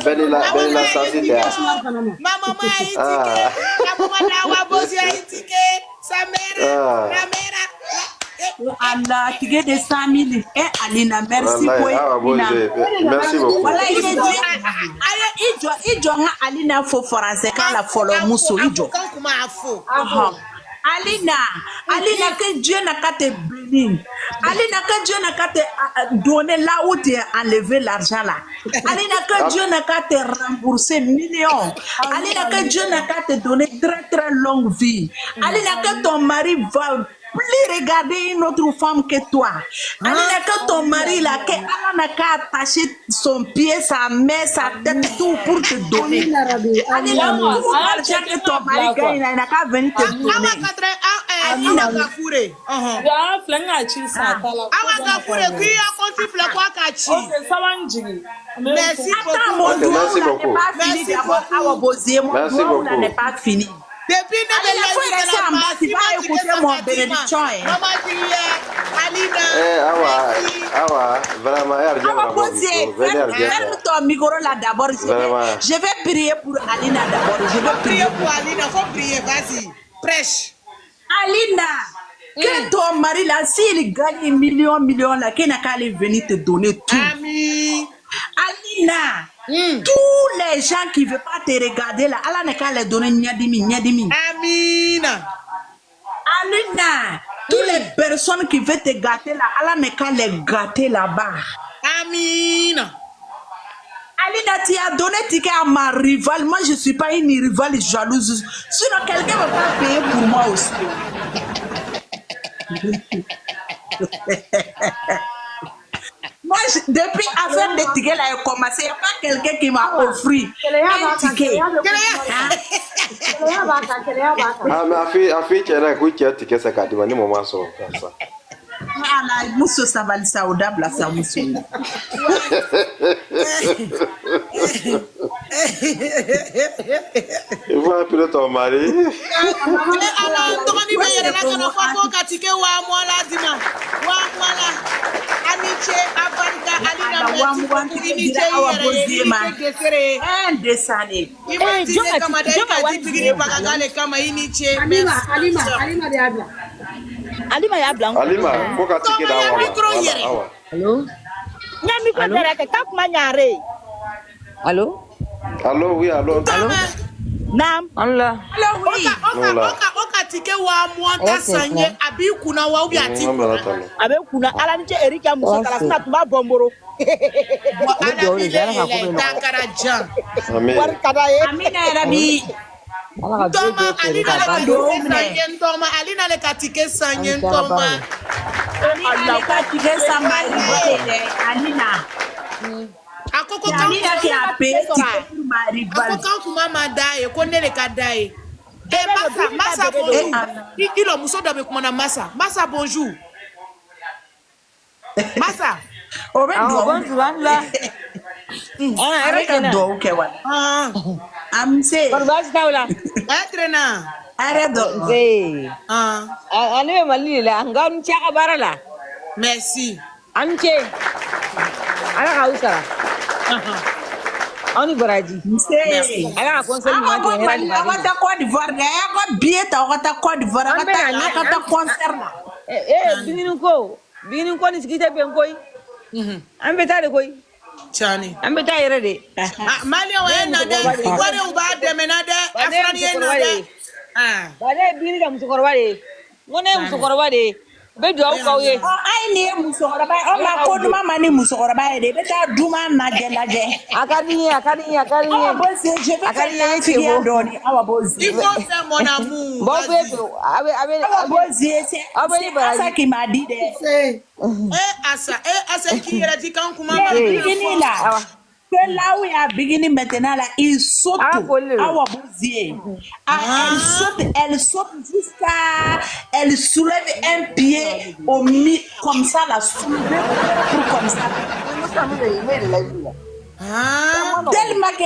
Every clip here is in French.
Benila Sassita. Mama Haitike, Mama Bosi Haitike, Samera, Allah, tu gagnes des 100 000. Alina, merci beaucoup. Merci beaucoup. Voilà, il dit Alina faut français quand la follow muso ijo. Alina que Dieu n'a qu'à te bénir. Alina que Dieu n'a qu'à te donner là où tu as enlevé l'argent là. Alina que Dieu n'a qu'à te rembourser millions. Alina que Dieu n'a qu'à te donner très très longue vie. Alina que ton mari va plus regarder une autre femme que toi. Alina que ton mari là, que Allah n'a qu'à attacher son pied, sa main, sa tête, tout pour te donner. Alina, tout l'argent que ton mari gagne, il n'a qu'à venir te donner. Merci beaucoup. Merci beaucoup. N'est pas fini. Depuis je vais prier pour Alina d'abord. Je vais prier pour Alina. Faut prier, vas-y. Prêche. Alina, que ton mari là, s'il gagne millions là, qu'il n'a qu'à aller venir te donner tout. Amen. Alina, tous les gens qui ne veulent pas te regarder là, Allah n'a qu'à les donner nyadimi. Amen. Alina, toutes les personnes qui veulent te gâter là, Allah n'a qu'à les gâter là-bas. Amen. Alina, tu as donné ticket à ma rivale. Moi, je ne suis pas une rivale jalouse. Sinon, quelqu'un va pas payer pour moi aussi. Moi, depuis l'affaire des tickets là a commencé, il n'y a pas quelqu'un qui m'a offert un ticket. Ma fille, tu as un ticket, c'est qu'à demander mon maçon. Voilà, Mousso Savali Saoudable, ça Mousso. Il faut appeler ton mari. Alors, ton anniversaire, là, on a fait un ticket ou à moi là, dis-moi. Amiche, Abarika, Alina, merci beaucoup. Iniche, un dessin. Alima ya blanco. Alima, pourquoi tu es là? Allô? Nyami ko dara ka kap ma nyare. Allô? Allô, oui, allô. Allô? Nam. Allah. Allô, oui. Oka tike wa mwanta sanye abi kuna wa ubi atiku. Abe kuna ala nche Erika muso kala sina tuba bomboro. Takara jan. Amen. Amina Rabi. Toma Alina le katike sanye toma. Alina le katike sanye Alina. Akoko Alina qui a payé ma rivale. Akoko kuma madaye konne le kadaye. Massa bonjour. Il a muso dabe kumana Massa. Massa bonjour. Massa. Bonjour là. Arrête donc kewa. Amse. Barbazi taula. Entrena. Arrête donc. Ane mali la ngam chaka barala. Merci. Anche. Ala kausa. On y baraji. Ala conseil moi de Herald. On ta Côte d'Ivoire, on billet on ta Côte d'Ivoire, on ta concert là. Bingin ko ni sikite ben koy. An beta de koy. Chani. An beta yere de. Mali wa na de, wore uba de menade, afrani na de. Bade bini da musukorwa de. Ngone musukorwa de. Be do kauye. Ai ni musukorba, o ma ko duma mani musukorba de. Be ta duma na je. Akari. Awa bosi, je vais faire un fille doni. Awa bosi. Il faut faire mon amour. Bon bébé, awa bosi, c'est ça qui m'a dit de. Asa qui yera dit quand kuma bigini là. Que là où il y a bigini maintenant là, il saute. Awa bosi. Elle saute jusqu'à, elle soulève un pied au mi comme ça la soulever pour comme ça. Tellement que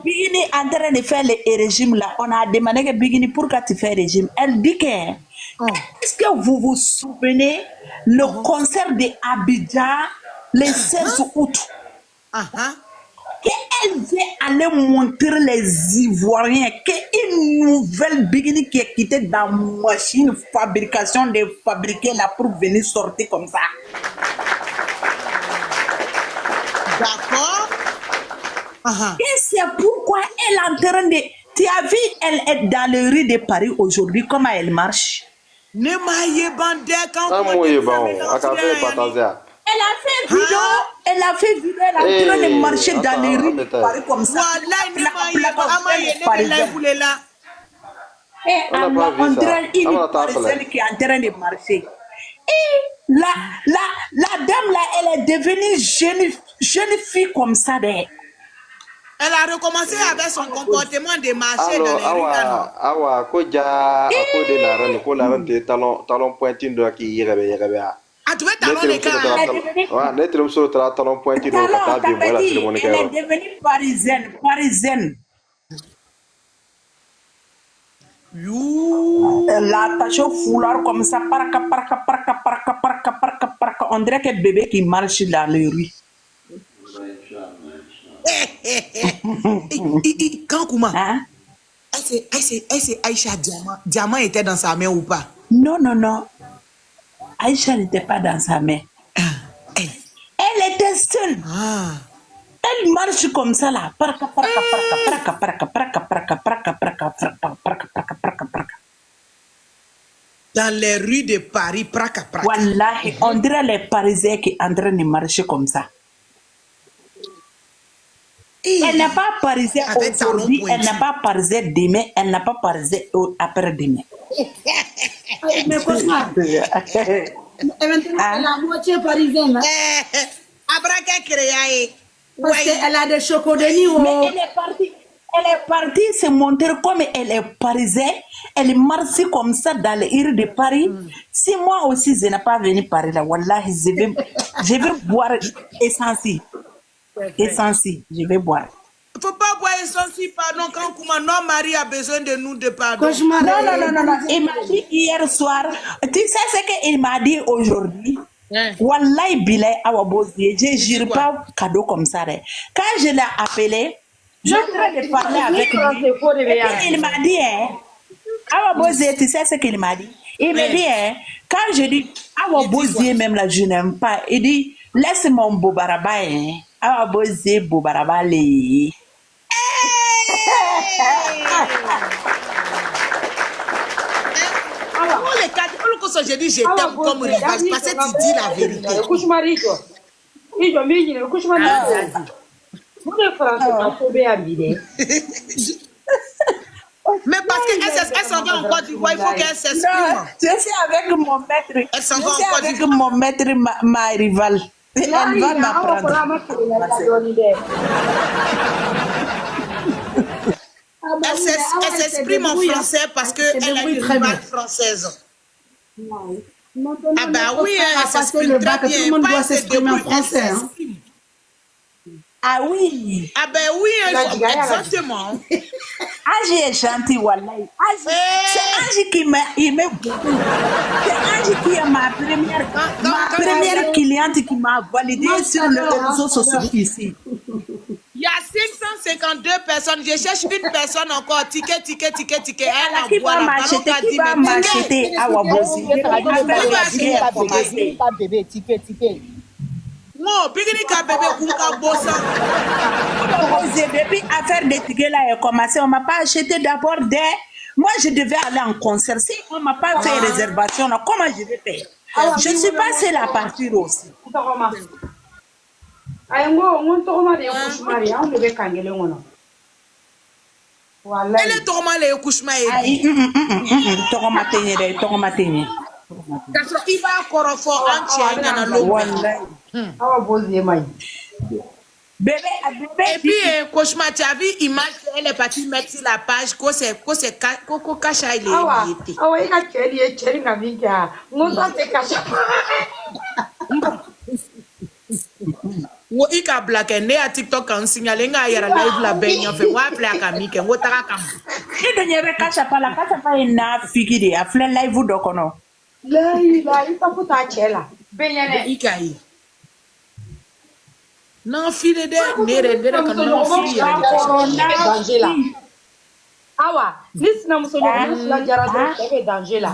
Bigini est en train de faire le régime là, on a demandé que Bigini pourquoi tu fais le régime. Elle dit que est-ce que vous vous souvenez le concert de Abidjan le 16 août? vais aller montrer les Ivoiriens qu'une nouvelle bikini qui est quittée dans machine fabrication de fabriquer là pour venir sortir comme ça. D'accord. Et c'est pourquoi elle est en train de... Tu as vu, elle est dans les rues de Paris aujourd'hui, comment elle marche? Ne maille bandé quand Ah, moi, il est bon. À café, partager. Elle a fait vidéo, elle est en train de marcher dans les rues de Paris comme ça. Voilà, ne maille pas. Et on dirait une Parisienne qui est en train de marcher. Et la dame là, elle est devenue jeune fille comme ça. Elle a recommencé avec son comportement de marcher dans les rues. Awa, koja, akode naran, ko naran te talon pointing do ki yere. Ah, tu veux talon les gars? Ouais, net le sur talon pointing do ka bi mo la cérémonie. Elle est devenue parisienne. Elle a attaché au foulard comme ça, parka. On dirait que bébé qui marche dans les rues. Kankouma, Hein? est-ce Aïcha Diamant était dans sa main ou pas? Non. Aïcha n'était pas dans sa main. Elle était seule. Elle marche comme ça là. Dans les rues de Paris, praka. Wallahi, on dirait les Parisiens qui sont en train de marcher comme ça. Elle n'est pas parisienne aujourd'hui, elle n'est pas parisienne demain, elle n'est pas parisienne après-demain. Mais Cauchemar, la moitié parisienne. Abraka créé. Parce qu'elle a des chocolats. Mais elle est partie se montrer comme elle est parisienne. Elle marche comme ça dans les rues de Paris. Si moi aussi je n'ai pas venu Paris là, wallahi, je vais boire essentiel. Je vais boire. Il ne faut pas boire essentiel, pardon, quand non, Marie a besoin de nous de pardon. Non. Il m'a dit hier soir, tu sais ce qu'il m'a dit aujourd'hui? Wallahi Bilay Awabozi, je ne jure pas cadeau comme ça. Quand je l'ai appelé, je suis en train de parler avec lui. Et il m'a dit, Awabozi, tu sais ce qu'il m'a dit? Il m'a dit, quand je dis Awabozi, même là, je n'aime pas, il dit, laisse mon bobaraba, Awabozi, bobaraba, les. Les quatre, je dis je t'aime comme rival parce que tu dis la vérité. Mais parce qu'elle s'en va en Côte d'Ivoire, il faut qu'elle s'exprime. Je suis avec mon maître. Elle s'en va en Côte avec d'Ivoire. mon maître, ma rivale. Elle va m'apprendre. Elle s'exprime en français parce qu'elle a une rivale française. Ah bah oui, elle s'exprime très bien. Tout le monde doit s'exprimer en français. Ah oui. Ah ben oui, exactement. Angie est gentil, wallahi. C'est Angie qui m'aime beaucoup. C'est Angie qui est ma première cliente qui m'a validé sur les réseaux sociaux ici. Il y a 552 personnes. Je cherche une personne encore. Ticket. Elle Qui va m'acheter à Wabozi? Non, bébé Bossa. Depuis l'affaire des tickets là a commencé, on ne m'a pas acheté d'abord des. Moi, je devais aller en concert. Si on ne m'a pas fait réservation, là, comment je vais faire? Je suis passée à partir aussi. Elle est tourmentée, les couchements. Il va encore fort entier dans le Bébé, et puis, cauchemar, tu as vu l'image qu'elle est partie mettre sur la page, que c'est Coco Kacha, il est été. Il a blagué, né à TikTok en signalé, il y a live la baigne, en fait, on va appeler à Camille, on va t'arrêter. Il n'y avait qu'à pas la casa pas une figure, à fleur live ou d'ocono. Il Non, fille de nere quand non fille danger là. Awa, listen muso de la jara de danger là.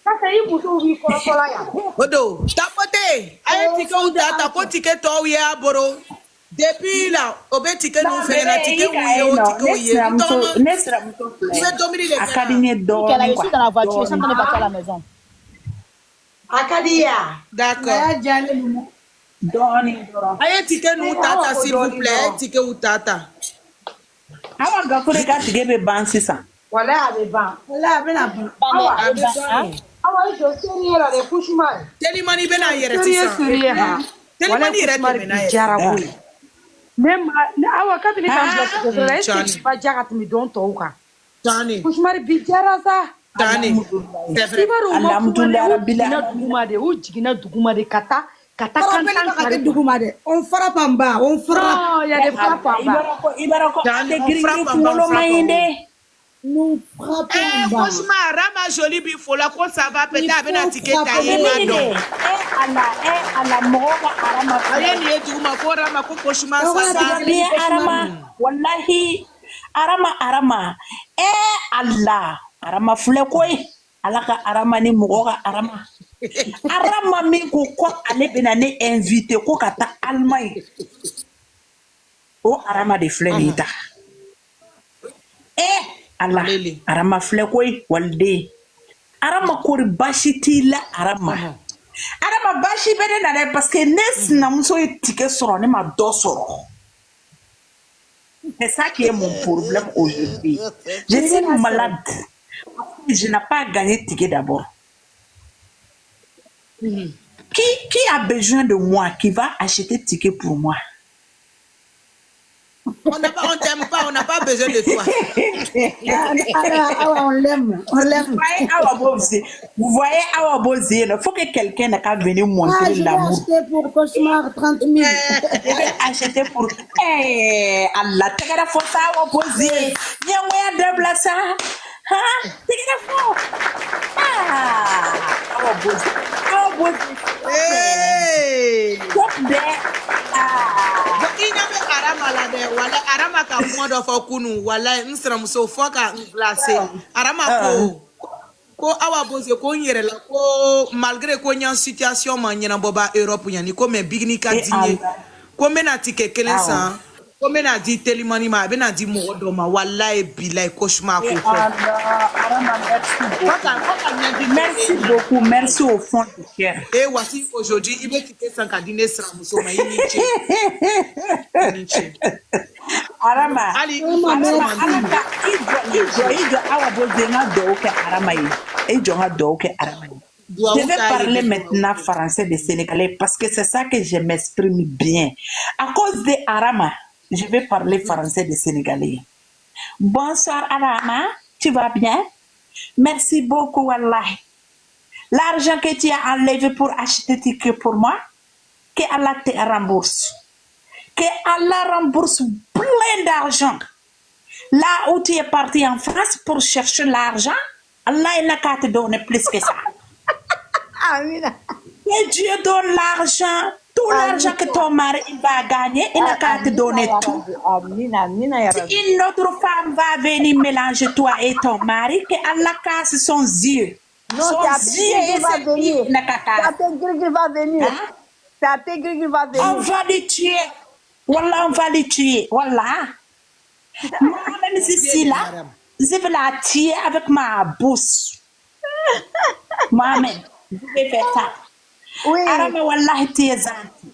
Ça c'est une muso oui pour la ya. Odo, tapote. Aye tike ou tata ko tike to ye aboro. Depuis là, obe tike nous fait na tike ou ye o tike ou ye. Nesra muso. C'est dominer les Académie d'or. Elle a reçu dans la voiture, sans qu'on est parti à la maison. Akadia. D'accord. Doni. Aye tike nous tata s'il vous plaît, tike ou tata. Awa gafure ka tige be ban sisan. Voilà, elle est ban. Voilà, ben la bon. Awa, je suis sérieux là, les couches mal. Telimani bena yere tisa. Telimani yere temena Jaraboui. Même awa quand il est en place, c'est pas jarat mi don touka. Tani. Couche mal bi jarasa. Tani. C'est vrai. Alhamdulillah rabbil Duguma de kata On frappe en bas, on frappe. Non, il y a des frappes en bas. Ibarako Nous frappons en bas. Franchement, Rama Jolie Bifola, quand ça va peut-être avec un ticket taillé. ala moga arama Allez, ni etu ma ko Rama ko franchement ça. bien arama wallahi arama Allah arama fule koy alaka arama ni moga arama arama mi ko ale bena ne invité ko kata Allemagne o arama de flenita Allah arama fle koy walde arama ko bashiti la arama arama bashi bene na parce que nes na muso tike soro ne ma do soro. C'est ça qui est mon problème aujourd'hui. Je suis malade. Je n'ai pas gagné ticket d'abord. Qui a besoin de moi, qui va acheter ticket pour moi? On t'aime pas, on n'a pas besoin de toi. On l'aime, on l'aime. Vous voyez Awa Bozé, il faut que quelqu'un n'a qu'à venir montrer l'amour. Je vais acheter pour cauchemar 30 000. Je vais acheter pour... Allah, t'es la faute à Awa Bozé. Il y a un moyen de placer. Hein? T'es la faute. Awa Bozé. Awa Bozé. Top there. Arama la de wala arama ka mo do fa kunu wala nsram so foka glacer arama ko Awa Bozé ko nyere la ko malgré ko nyan situation man nyina boba Europe nyani ko me bigni ka dinye ko mena tike kelen san ko mena di Telimani ma be na di mo do ma wallahi billahi cauchemar ko merci beaucoup, merci au fond du cœur. Et voici aujourd'hui, il veut quitter son cabinet sans muso ma yiniche. Arama, Ali, Arama, ijo Awa Bozé na do ke Arama yi. Ijo ha do ke Arama yi. Je vais parler maintenant français de Sénégalais parce que c'est ça que je m'exprime bien. À cause de Arama, je vais parler français de Sénégalais. Bonsoir Arama, tu vas bien? Merci beaucoup, Wallahi. L'argent que tu as enlevé pour acheter ticket pour moi, que Allah te rembourse. Que Allah rembourse plein d'argent. Là où tu es parti en France pour chercher l'argent, Allah il n'a qu'à te donner plus que ça. Amina. Que Dieu donne l'argent, tout l'argent que ton mari il va gagner, il n'a qu'à te donner tout. Si une autre femme va venir mélanger toi et ton mari, que Allah casse son yeux. Non, c'est va venir. C'est va venir. C'est va venir. On va le tuer. Wallah, on va le tuer. Wallah. Moi-même ici, là, je vais la tuer avec ma bouche. Moi-même, je vais faire ça. Oui. Arama, Wallah, tu es gentil.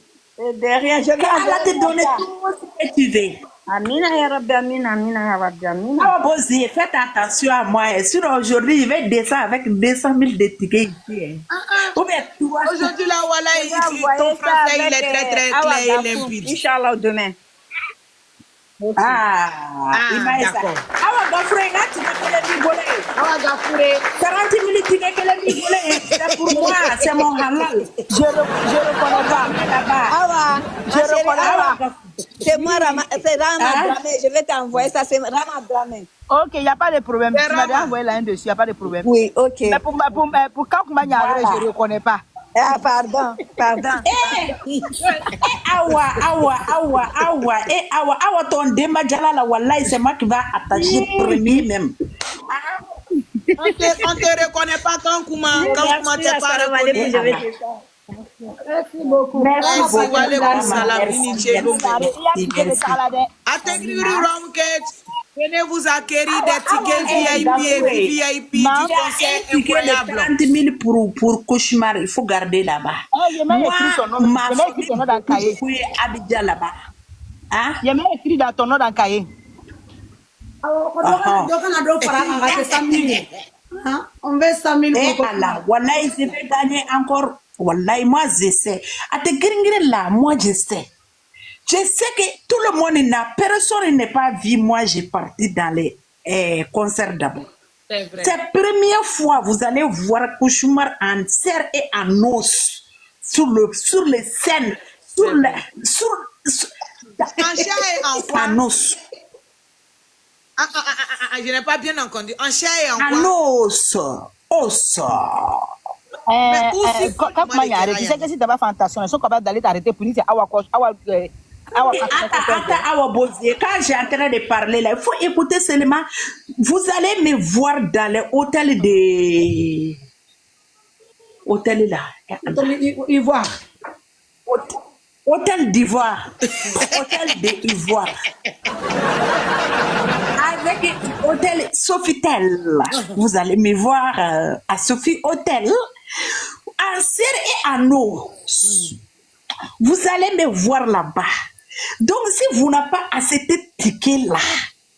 Derrière, je vais Allah te donne tout ce que tu veux. Amina ya Rabbi, Amina ya Rabbi, Amina. Awa Bozé, faites attention à moi. Sur aujourd'hui, je vais descendre avec 200 000 de tickets ici. aujourd'hui là, voilà, ton français il est très très clair et limpide. Inch'Allah, demain. D'accord. Awa Gafouré, là, tu veux que les rigoler. Awa Gafouré. 40 000 tickets que les rigoler. C'est pour moi, c'est mon halal. Je reconnais pas. Awa, je reconnais pas. C'est moi, c'est Rama Dramé. Je vais t'envoyer ça, c'est Rama Dramé. Ok, il n'y a pas de problème. Tu m'as déjà envoyé là-dessus, il n'y a pas de problème. Oui, ok. Mais pour quand je ne reconnais pas. Ah, pardon. Awa, ton démajala la wallahi, c'est moi qui va attacher premier même. On te reconnaît pas quand Kouma t'es pas reconnu. Je vais te faire. Merci beaucoup. Merci Merci, beaucoup. walaikum salam, ini chelou. Merci. Atengri Romket, venez vous acquérir des tickets VIP du concert Un ticket de incroyable. 30 000 pour cauchemar, il faut garder là-bas. Je mets écrit son nom. Ma Je mets écrit ton nom dans le cahier. famille est Abidjan là-bas. Hein? Je mets écrit dans ton nom dans le cahier. On veut 100 000 Et pour Allah, wallahi, je vais gagner encore. Wallahi, moi je sais. À te gringrer là, moi je sais. Je sais que tout le monde n'a, personne n'est pas vu. Moi, j'ai parti dans les concerts d'abord. C'est vrai. C'est la première fois vous allez voir Cauchemar en chair et en os sur les scènes, sur En chair et en quoi? en os. Je n'ai pas bien entendu. En chair et en En quoi? os. Quand tu m'as arrêté, tu sais que si tu n'as pas fait attention, ils sont capables d'aller t'arrêter pour dire Attends, Awa Bosé, quand j'ai en train de parler là, il faut écouter seulement. Vous allez me voir dans les hôtels de... Hôtel là. Ivoire. Hôtel d'Ivoire. Hôtel d'Ivoire. Avec hôtel Sofitel. Vous allez me voir à Sophie Hôtel. En serre et en eau. Vous allez me voir là-bas. Donc, si vous n'avez pas accepté ticket là,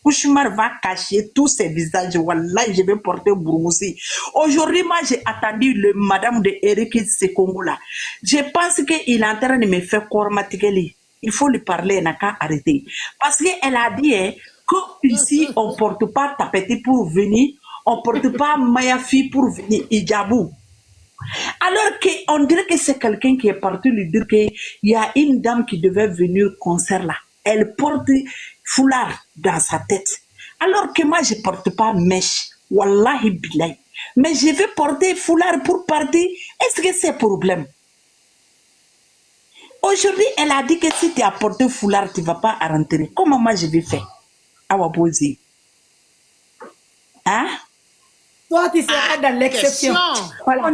Cauchemar va cacher tous ses visages. Wallah, je vais porter Bourmoussi. Aujourd'hui, moi, j'ai attendu le madame de Eric Sekongo là. Je pense qu'il est en train de me faire cormatiquer. Il faut lui parler, il n'a qu'à arrêter. Parce qu'elle a dit que ici, on ne porte pas tapeti pour venir, on ne porte pas mayafi pour venir, hijabou. Alors qu'on dirait que c'est quelqu'un qui est parti lui dire qu'il y a une dame qui devait venir au concert là. Elle porte foulard dans sa tête. Alors que moi, je ne porte pas mèche. Wallahi bilay. Mais je vais porter foulard pour partir. Est-ce que c'est problème? Aujourd'hui, elle a dit que si tu as porté foulard, tu ne vas pas rentrer. Comment moi je vais faire? Awa Bozi. Hein? Toi, tu seras dans l'exception. Question. Voilà.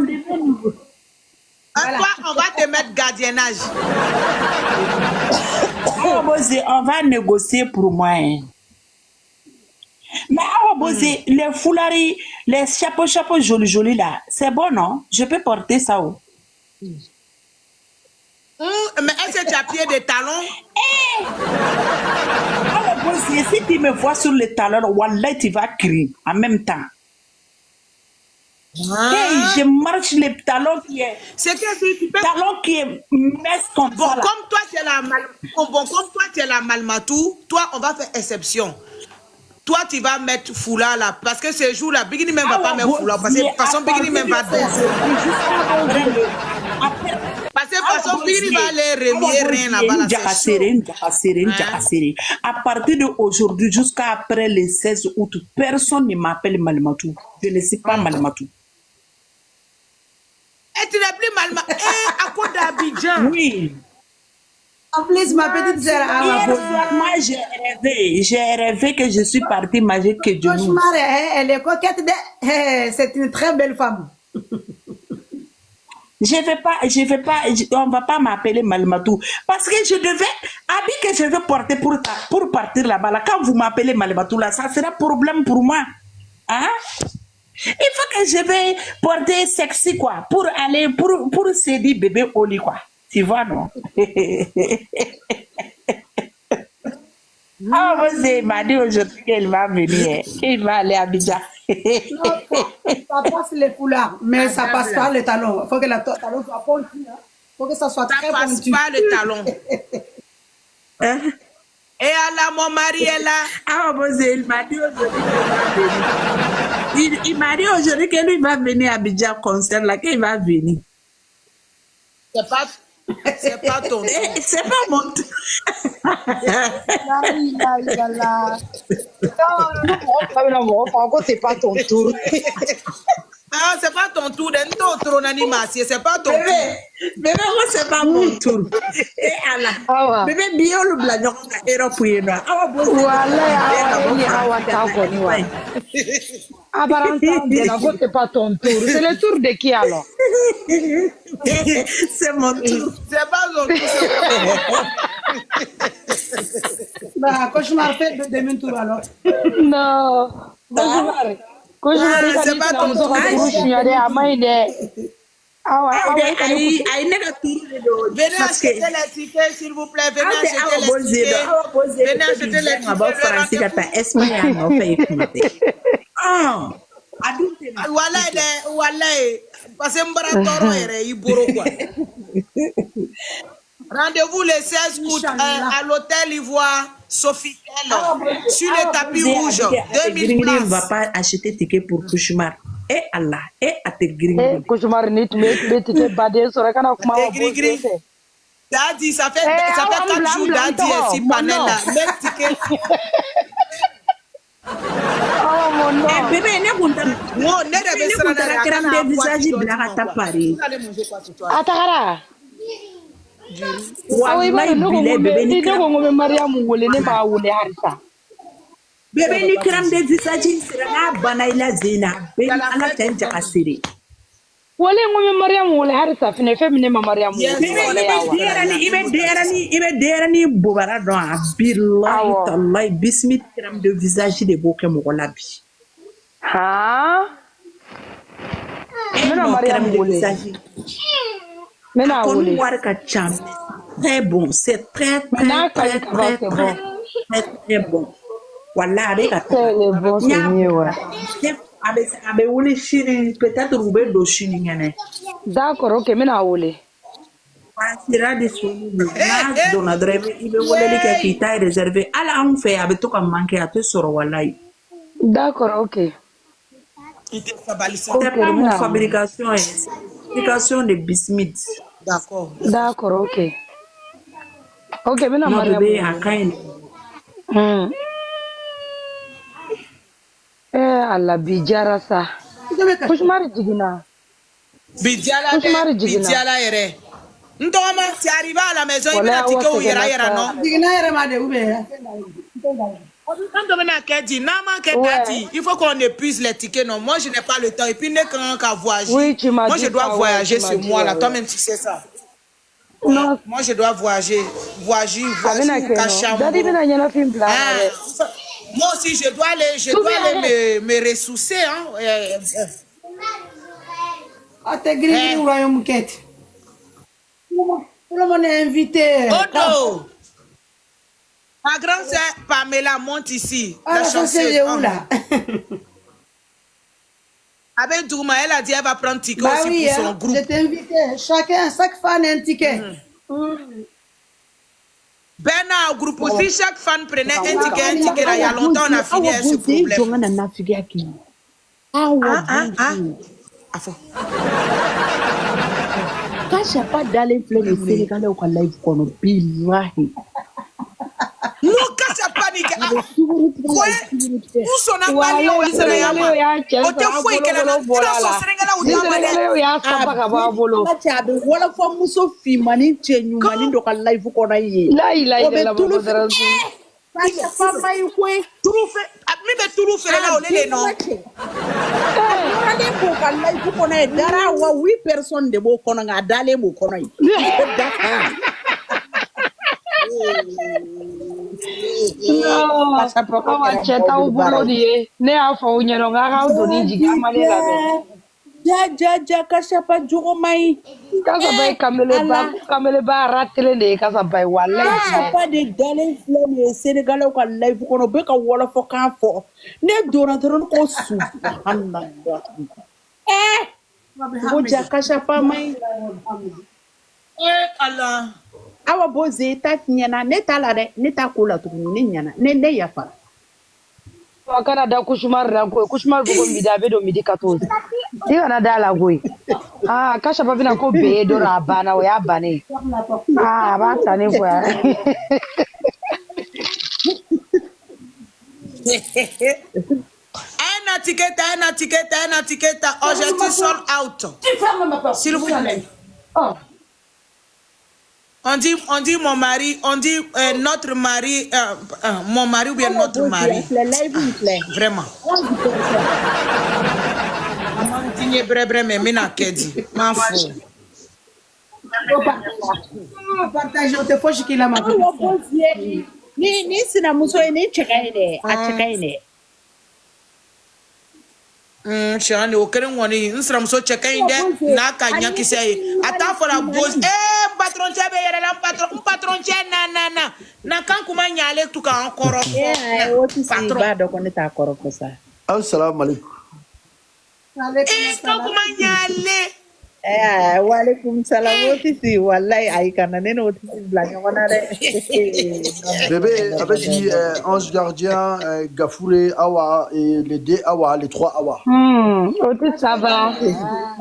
À toi, on va te mettre gardiennage. Awa Bozi, on va négocier pour moi. Hein. Mais Awa Bozi, les foulards, les chapeaux jolis là, c'est bon, non? Je peux porter ça. Oh. Mais est-ce que tu as pied des talons? Awa Bozi, si tu me vois sur les talons, wallah, tu vas crier en même temps. Hey, je marche les talons qui est. C'est que si tu peux. Talons qui est messe comme Bon, ça. Là. comme toi, tu es la Malmatou, toi, on va faire exception. Toi, tu vas mettre foulard là. Parce que ce jour-là, Bigini même va pas mettre foulard. Parce que de toute façon, Bigini même va danser. Parce que de toute façon, Bigini va aller remuer rien là-bas. À partir d'aujourd'hui, jusqu'à après le 16 août, personne ne m'appelle Malmatou. Je ne suis pas Malmatou. Et tu n'es plus Malmatou. À cause d'Abidjan. Oui. En plus, ma petite sœur Awa Bosé. Moi, j'ai rêvé que je suis partie manger que de nous. Cauchemar, elle est coquette. C'est une très belle femme. Je vais pas, on va pas m'appeler Malmatou. Parce que je devais, habit que je vais porter pour partir là-bas, là, quand vous m'appelez Malmatou, là, ça sera problème pour moi. Hein? Il faut que je vais porter sexy, quoi, pour aller, pour séduire bébé au lit, quoi. Tu vois, non? Ah, il m'a dit aujourd'hui qu'elle va venir, qu'il va aller à Abidjan. Non, ça passe les foulards, mais ça passe pas les talons. Il faut que le talon soit pointu. Il faut que ça soit Ça très passe pointu. pas le talon. Hein? Et alors, mon mari est là. Ah, il m'a dit aujourd'hui qu'il va venir. Il m'a dit aujourd'hui que lui va venir à Abidjan concert là, qu'il va venir. C'est pas ton tour. C'est pas mon tour. Non, c'est pas ton tour. Ah, c'est pas ton tour d'entendre trop d'animation, c'est pas ton tour. Bébé, moi, c'est pas mon tour. Et Allah. Bébé, bien le blanc, Europe, c'est pas ton tour. C'est le tour de qui alors? C'est mon tour. C'est pas ton tour. Bah, cauchemar fait demi-tour alors. Non. C'est pas ton tour. Venez acheter les tickets, s'il vous plaît. Venez acheter les tickets. Venez acheter les tickets. Voilà, parce que rendez-vous le 16 août à l'hôtel Ivoire Sofitel sur le tapis rouge. 2000 ne va places. pas acheter ticket pour cauchemar. Eh Allah, à te griller. Cauchemar ni tu mets ticket badé sur la canne kuma. Daddy, ça fait 4 jours Daddy est si panel là. Même ticket. Bébé, ne compte Non, ne devez pas la crème de visage blague à Paris. Atakara. Wallahi bilay bébé ni bébé ni crème de visage sera bana ila zina bébé ala tanja asiri wale ngome Mariam wala harisa fine femine Mariam ibe derani bobara don billahi tallahi bismi crème de visage de boke mogola bi ha mena Mariam wole mena wole très bon c'est très bon voilà avec c'est bon c'est mieux ouais abe wole chini peut-être roube do chini ngene d'accord ok mena wole sera de sunu na dona drive ibe wole li ke kita réservé ala on fait abe to kam manquer à te soro wallahi d'accord ok c'est pas mon fabrication de bismit d'accord ok mena Mariam bébé akain Allah bijara sa cauchemar jigina bijala ere ndoma tu arrives à la maison il va ticket ou yera non Digina yere ma de ube. quand on a dit il faut qu'on épuise les tickets non moi je n'ai pas le temps et puis ne quand qu'à voyager oui, tu m'as moi dit je dois ça, voyager ouais, ce mois là toi-même tu sais ça non moi je dois voyager moi aussi je dois aller me ressourcer hein Ah, t'es grillé au royaume quête. Tout le monde est invité. Odo ma grande sœur Pamela monte ici Ah, la chanceuse est où là? Avec Douma, elle a dit elle va prendre ticket Bah aussi oui, pour son groupe. je t'ai invité. Chaque fan a un ticket. Ben au groupe aussi, chaque fan prenait un ticket là, il y a longtemps on a fini ce problème. Kasha pas d'aller fleur de Sénégalais au live kono billahi. Non, Kasha panique. Où sont les Maliens ou les Sénégalais? On te fouille que la Sénégalais ou Sénégalais wala fo muso fi mani chenyu mani do ka live kono yi. La ilaha illallah. Kasha pas mai kwe. Mi be tulu fere la olele non. Ale ko ka live kono e dara wa 8 personnes de bo kono nga dale mo kono yi. Cheta ubulodi ne afa unyero ngaka udoni jiga male labe ja kasha pa jogo mai kasa bay kamele ba ratele ne kasa bay wallahi pas de dalen flemme Sénégalais ko live kono be ka wala fo kan fo ne dona doron ko su ko ja kasha pa mai Allah awa boze ta nyana ne ta la de ne ta ko la tukuni ne nyana ne yafa wakana da kushmar ranko kushmar bugo midabe do midi 14 diga na dala goyi kasha pa vina ko be do rabana o ya bane ba tane ko ya un un ticket. Objectif sold out. Tu fermes ma porte. S'il vous plaît. Oh. On dit mon mari, on dit notre mari, mon mari ou bien notre mari. Vraiment. Partage, on te faut qu'il a ma Ni sinamuso ni chekaine a chekaine. Shani okeren woni nsramuso chekaine na kanya kisai ata for la boss patron chebe yere la patron na kan kuma nyale tu ka encore Patron ba do ko ta koro ko sa. Assalamu alaikum. Kan kuma nyale Wa alaikum salam otisi wallahi ay kana neno otisi blanya wana re. Bébé avec dit Ange Gardien, Gafouré, Awa et les deux Awa, les trois Awa. Otis, ça va.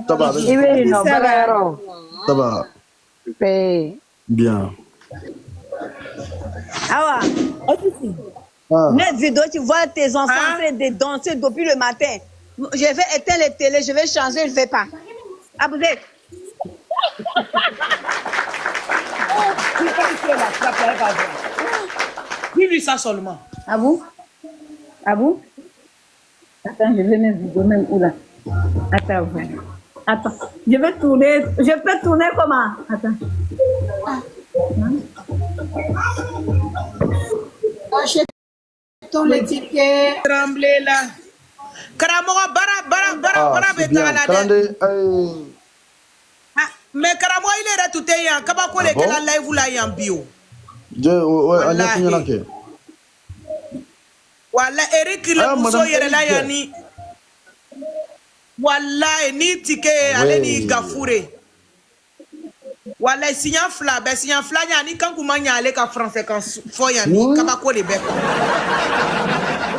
Ça va, avec Ibe no bagaro. ça va. Bien. Awa, Ah. net vidéo, tu vois tes enfants en train de danser depuis le matin. Je vais éteindre les télé, je vais changer, je ne vais pas. Abouzé. Dis-lui ça seulement. Ah bon? Attends, je vais mettre vidéo même où là. Attends. Je vais tourner. Je peux tourner comment? Attends. Achète-t-on les tickets. Trembler là. Karamoga bara C'est bien. betala Kalande, mais Karamo il est tout ayant kabako le kala live la yan bio. ouais, on a fini là que. Wala Eric le muso yere la yani. Wala ni ticket ale ni Gafouré. Wala signan fla yani kan kuma nyale ka français kan fo yani kabako le beko.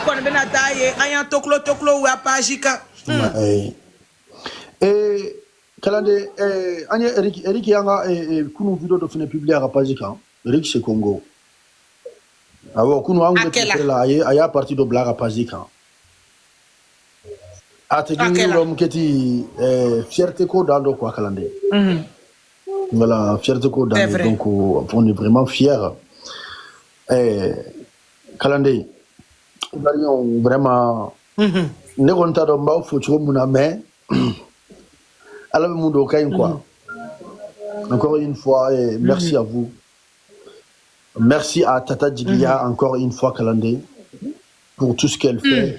Ko ne bena taye ayan toklo wa pajika. Kalande, Eric yanga kunu video do fine publier à page kan. Eric c'est Congo. Alors kunu angu là aya parti do blague à page kan. Ategingi rom keti fierté ko dans quoi Kalande. Voilà, fierté ko dans donc on est vraiment fiers. Kalande, vraiment ne gonta do mbaw fo cho muna mais alors, quoi. Encore une fois, merci à vous. Merci à Tata Djigia, encore une fois, Kalandé, pour tout ce qu'elle fait.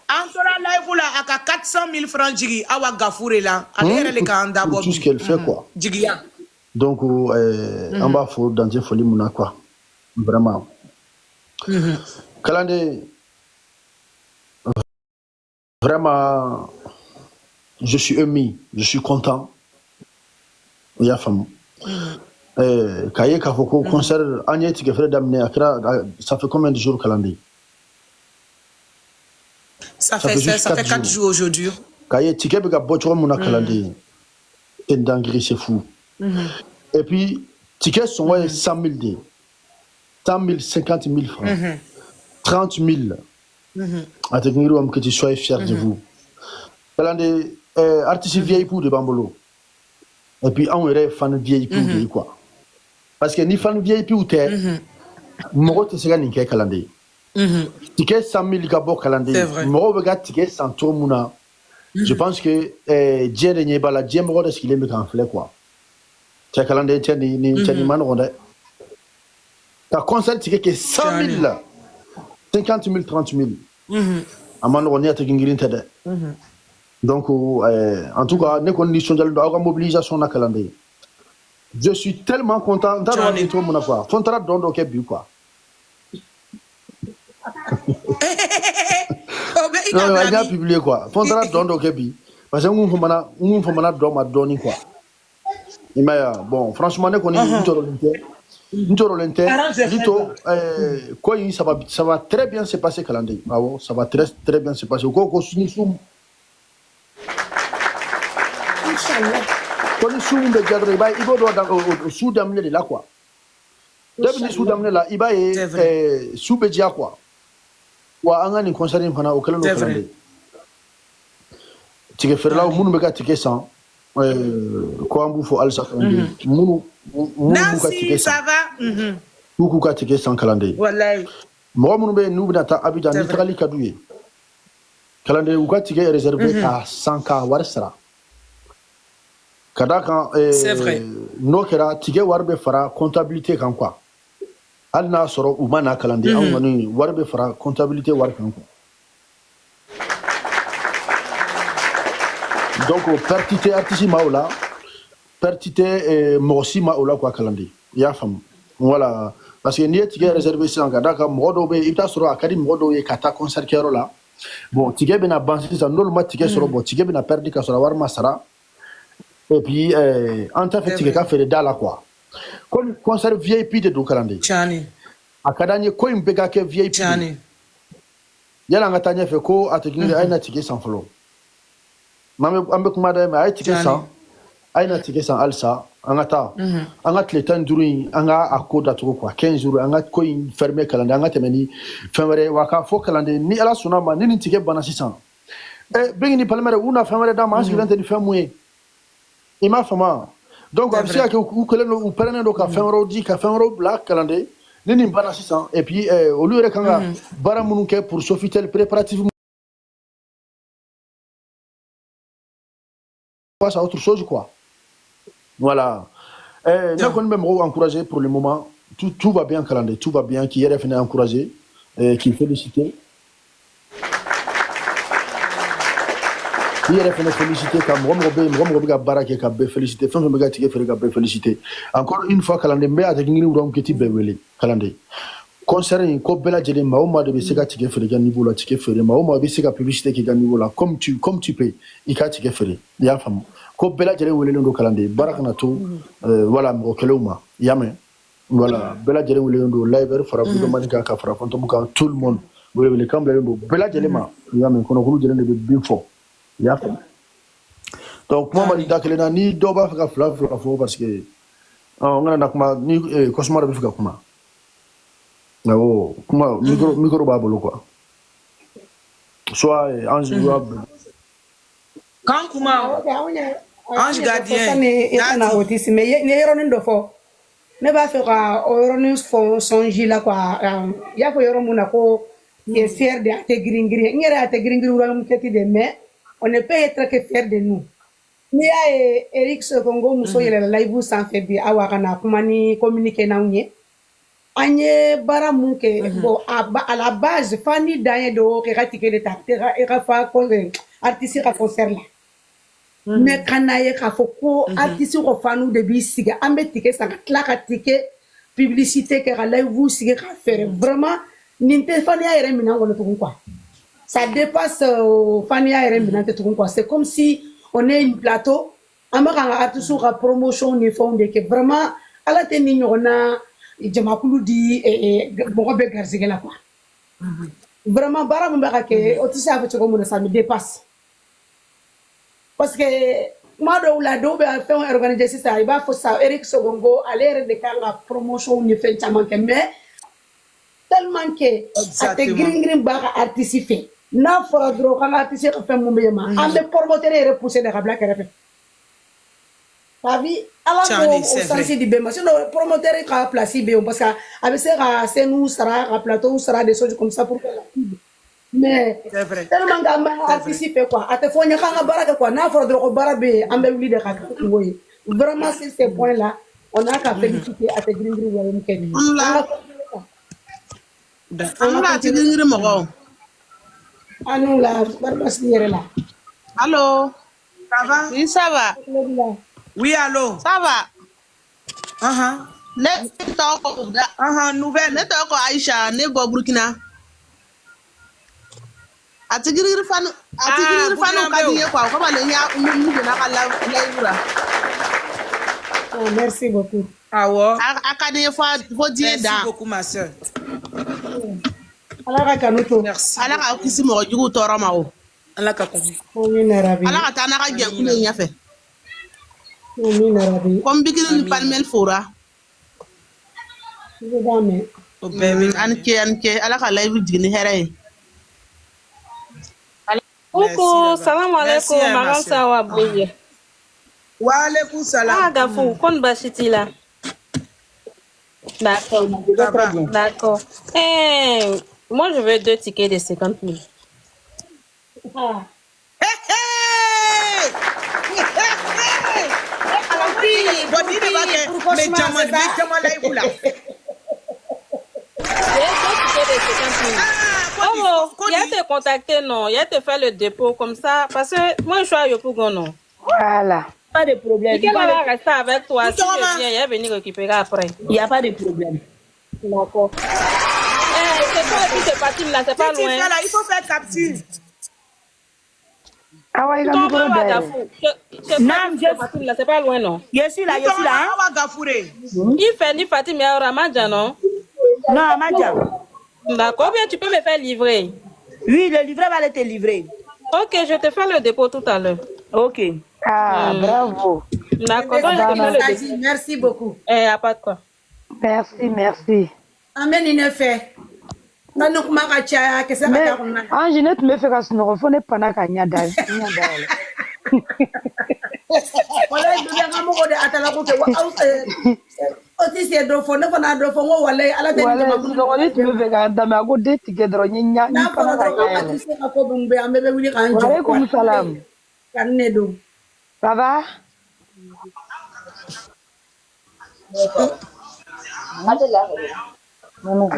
Encore live là, à 400 000 francs, Djigi, Awa Gafouré là, pour tout ce qu'elle fait, quoi. Djigia. Donc, en bas, il faut dans une folie, mouna, quoi. Vraiment. Kalandé, vraiment. Je suis ému, je suis content. Il y a femme. Kaye Kafoko, concert, Agnès qui fait d'amener à ça fait combien de jours Kalandi? Ça fait 4 jours aujourd'hui. Kaye Tike Bega Botro Muna Kalandi. Tendangri, c'est fou. Et puis, tickets sont 100 000 dés. 100 000, 50 000 francs. 30 000. À Teknirum, que tu sois fier de vous. Kalandi. Artiste VIP de Bambolo. Et puis, on est fan VIP de quoi. Parce que ni fan VIP ou t'es, moi, tu sais pas Kalande. Ticket 100 000 Gabo Kalande. Moi, regarde ticket 100 Tourmouna. Je pense que Dieu n'est pas là. Dieu me regarde ce qu'il est me gonflé quoi. Tu as Kalande, tu as ni man ronde. Ta concert ticket que 100 000, 50 000, 30 000. À man ronde, tu as une grille. Donc, en tout cas, nous conditions de la mobilisation à Kalande. Je suis tellement content d'avoir été au Monaco. Fontara Dondo Kebi, quoi. Non, il a publié quoi. Fontara Dondo Kebi. Parce que nous sommes dans Doni, quoi. Bon, franchement, nous connaissons quoi, ça va très bien se passer, Kalande. Ça va très, très bien se passer. Quand nous sommes de Gadre, il va y sous d'amener là quoi. Depuis sous d'amener là, il va y sous Bédia quoi. wa an ka nin concert in fana o kɛlen C'est don vrai. kalanden tigɛ feerelaw minnu bɛ ka tigɛ san ko an b'u fɔ halisa kalanden minnu b'u ka Nancy, tigɛ ça san va? k'u k'u ka tigɛ san kalanden Wallahi. mɔgɔ minnu bɛ yen n'u bɛna taa Abidjan C'est ni vrai. tagali ka d'u ye kalanden u ka tigɛ réservé k'a san k'a wari sara ka d'a kan C'est vrai. n'o kɛra tigɛ wari bɛ fara comptabilité kan quoi hali n'a sɔrɔ u ma na kalanden anw kɔni wari bɛ fara comptabilité wari kan quoi donc perte tɛ artiste ma o la perte tɛ mɔgɔ si ma o la quoi kalanden i y'a faamu voilà parce que n'i ye tigɛ réservé sisan ka d'a kan mɔgɔ dɔw bɛ yen i bɛ taa sɔrɔ a ka di mɔgɔ dɔw ye ka taa concert kɛyɔrɔ la bon tigɛ bɛna ban sisan n'olu ma tigɛ sɔrɔ bon tigɛ bɛna perdre ka sɔrɔ wari ma sara et puis an t'a fɛ tigɛ ka feere da la quoi comme concert VIP de don kalanden Tiani. a ka d'an ye ko in bɛɛ ka kɛ VIP de Tiani. yala an ka taa ɲɛfɛ ko a tɛ ɲini a ye na tigɛ san fɔlɔ an bɛ kuma da mais a ye tigɛ san a ye na tigɛ san halisa an ka taa an ka tile 15 in an ka a ko datugu quoi 15 jours an ka ko in fermer kalanden an ka tɛmɛ ni fɛn wɛrɛ wa k'a fɔ kalanden ni ala sɔnna ma ni nin tigɛ banna sisan bɛnkɛ ni palimɛrɛ u na fɛn wɛrɛ d'a ma an sigilen tɛ ni fɛn mun ye i m'a faamu donc a bɛ se ka kɛ u kɛlen don u pɛrɛnnen don ka fɛn wɛrɛw di ka fɛn wɛrɛw bila kalanden ni nin banna sisan et puis olu yɛrɛ kan ka baara minnu kɛ pour Sofitel préparatif passe à autre chose quoi voilà ne kɔni bɛ mɔgɔw encourager pour le moment tout va bien kalanden tout va bien k'i yɛrɛ fɛnɛ encourager k'i féliciter k'i yɛrɛ fɛnɛ féliciter ka mɔgɔ bɛ ka baara kɛ ka bɛɛ féliciter fɛn fɛn bɛ ka tigɛ feere ka bɛɛ féliciter encore une fois kalanden n bɛ a tɛ ɲini wɛrɛw kɛ ti bɛɛ wele kalanden concert in ko bɛɛ lajɛlen maa o maa de bɛ se ka tigɛ feere i ka niveau la tigɛ feere maa o maa bɛ se ka publicité k'i ka niveau la comme tu peux i ka tigɛ feere i y'a faamu ko bɛɛ lajɛlen welelen don kalanden baara kana to voilà mɔgɔ kɛlenw ma i y'a mɛn voilà bɛɛ lajɛlen welelen don Liver fara Budomani kan ka fara Fantôme kan tout le monde welekan bilalen don bɛɛ lajɛlen ma i y'a mɛn kɔnɔkulu jɛlen de bɛ bin fɔ i y'a faamu donc kuma ma di da kelen na ni dɔw b'a fɛ ka fila fɔ parce que n kana na kuma ni Kosuma de bɛ fɛ ka kuma awɔ kuma micro b'a bolo quoi soit Ange Kan kuma Ange Gardien. Na autisme mais ne yɔrɔnin dɔ fɔ ne b'a fɛ ka o yɔrɔnin fɔ songe la quoi i y'a fɔ yɔrɔ mun na ko il est fier de a tɛ girin girin n yɛrɛ a tɛ girin girin royaume kɛti de mais on ne peut être que fier de nous n'i y'a ye Eric Segongo muso yɛlɛla live sanfɛ bi awa ka na kuma ni communiqué n'anw ye an ye baara mun kɛ bon à la base fani dan ye dɔw kɛ ka tigɛ de ta i ka fa artiste ka concert la mais ka n'a ye k'a fɔ ko artiste ka faniw de b'i sigi an bɛ tigɛ san ka tila ka tigɛ publicité kɛ ka live sigi ka feere vraiment nin tɛ faniya yɛrɛ minɛn kɔnɔ tugun quoi ça dépasse faniya yɛrɛ minɛn tɛ tugun quoi c'est comme si on est une plateau an bɛ k'an ka artiste ka promotion ni fɛnw de kɛ vraiment ala tɛ nin ɲɔgɔnna jamakulu di mɔgɔ bɛɛ garisɛgɛ la quoi vraiment baara min bɛ ka kɛ o tɛ se a fɔ cogo min na ça me dépasse parce que kuma dɔw la dɔw bɛ fɛnw organiser sisan i b'a fɔ sa Eric Segongo ale yɛrɛ de kan ka promotion ni fɛn caman kɛ mais tellement que a tɛ girin girin ba ka artiste fɛ n'a fɔra dɔrɔn k'an ka artiste ka fɛn mun bɛ yen ma an bɛ promoteur yɛrɛ pousser de ka bila kɛrɛfɛ tabi ala ko o sansi di bɛɛ ma sinon promoteur ka place bɛ yen parce que a bɛ se ka scène sara ka plateau sara des choses comme ça pour que la pub mais tellement qu'an bɛ artiste fɛ quoi a tɛ fɔ ɲɛ k'an ka baara kɛ quoi n'a fɔra dɔrɔn ko baara bɛ yen an bɛ wuli de ka kɛ kungo ye vraiment sur ces points là on a qu'à féliciter a tɛ girin girin wɛrɛ kɛ nin an ka tɛ girin girin mɔgɔw anu la barbasini yɛrɛ la allo ça va oui ça va oui allo ça va ne tɔgɔ nouvelle ne tɔgɔ Aïcha ne bɔ Burkina a tɛ girin girin fanu ka di n ye quoi comme ale ɲa donna ka live la merci beaucoup awɔ a ka di n ye fo diɲɛ dan merci beaucoup ma sœur ala ka kanu to ala ka kisi mɔgɔ jugu tɔɔrɔ ma o ala ka kanu ala ka taa n'a ka jɛnkulu ye ɲɛfɛ comme Bikini ni Palimel fora o bɛɛ bɛ an ce ala ka live jigin ni hɛrɛ ye Coucou, salam Merci, alaikum, ma Madame sœur. Sawa Bouye. Wa alaikum salam. Ah, Gafou, qu'on bachiti là. D'accord, Ça va. d'accord. Eh, moi, je veux 2 tickets de 50 000. Hey, hey! Bon, dis de bague, mais Jamal là, il là. J'ai 2 tickets de 50 000. Oh, il a te contacté, non? Il a te fait le dépôt comme ça. Parce que moi, je suis à Yopougon, non? Voilà. Pas de problème. Et qu'elle va rester avec toi. Si je viens, il va venir récupérer après. Il n'y a pas de problème. D'accord. Eh, c'est toi qui te parti là, c'est pas loin. Là, il faut faire capture. Ah ouais, il a Non, mis quoi derrière? C'est pas loin, non? Je suis là, je suis là. Il fait ni Fatim et Ramadja, non? Non, Amadja. D'accord, bien, tu peux me faire livrer. Oui, le livret va te livrer. Ok, je te fais le dépôt tout à l'heure. Ok. Ah, bravo. D'accord, donc je te fais le dépôt. Merci beaucoup. Eh, à pas de quoi. Merci, merci. Amen, il ne fait. Mais Ange, tu me fais que ce ne refone pas na kanya dal. Voilà, il devient un mot de atala ko aussi c'est do fond, fana do fond o wala ala de Voilà, tu me fais que dama go de together nya na ko do c'est ko bumbe ambe wili kan jo. Wa alaikum salam. Kan ne do. Ça va?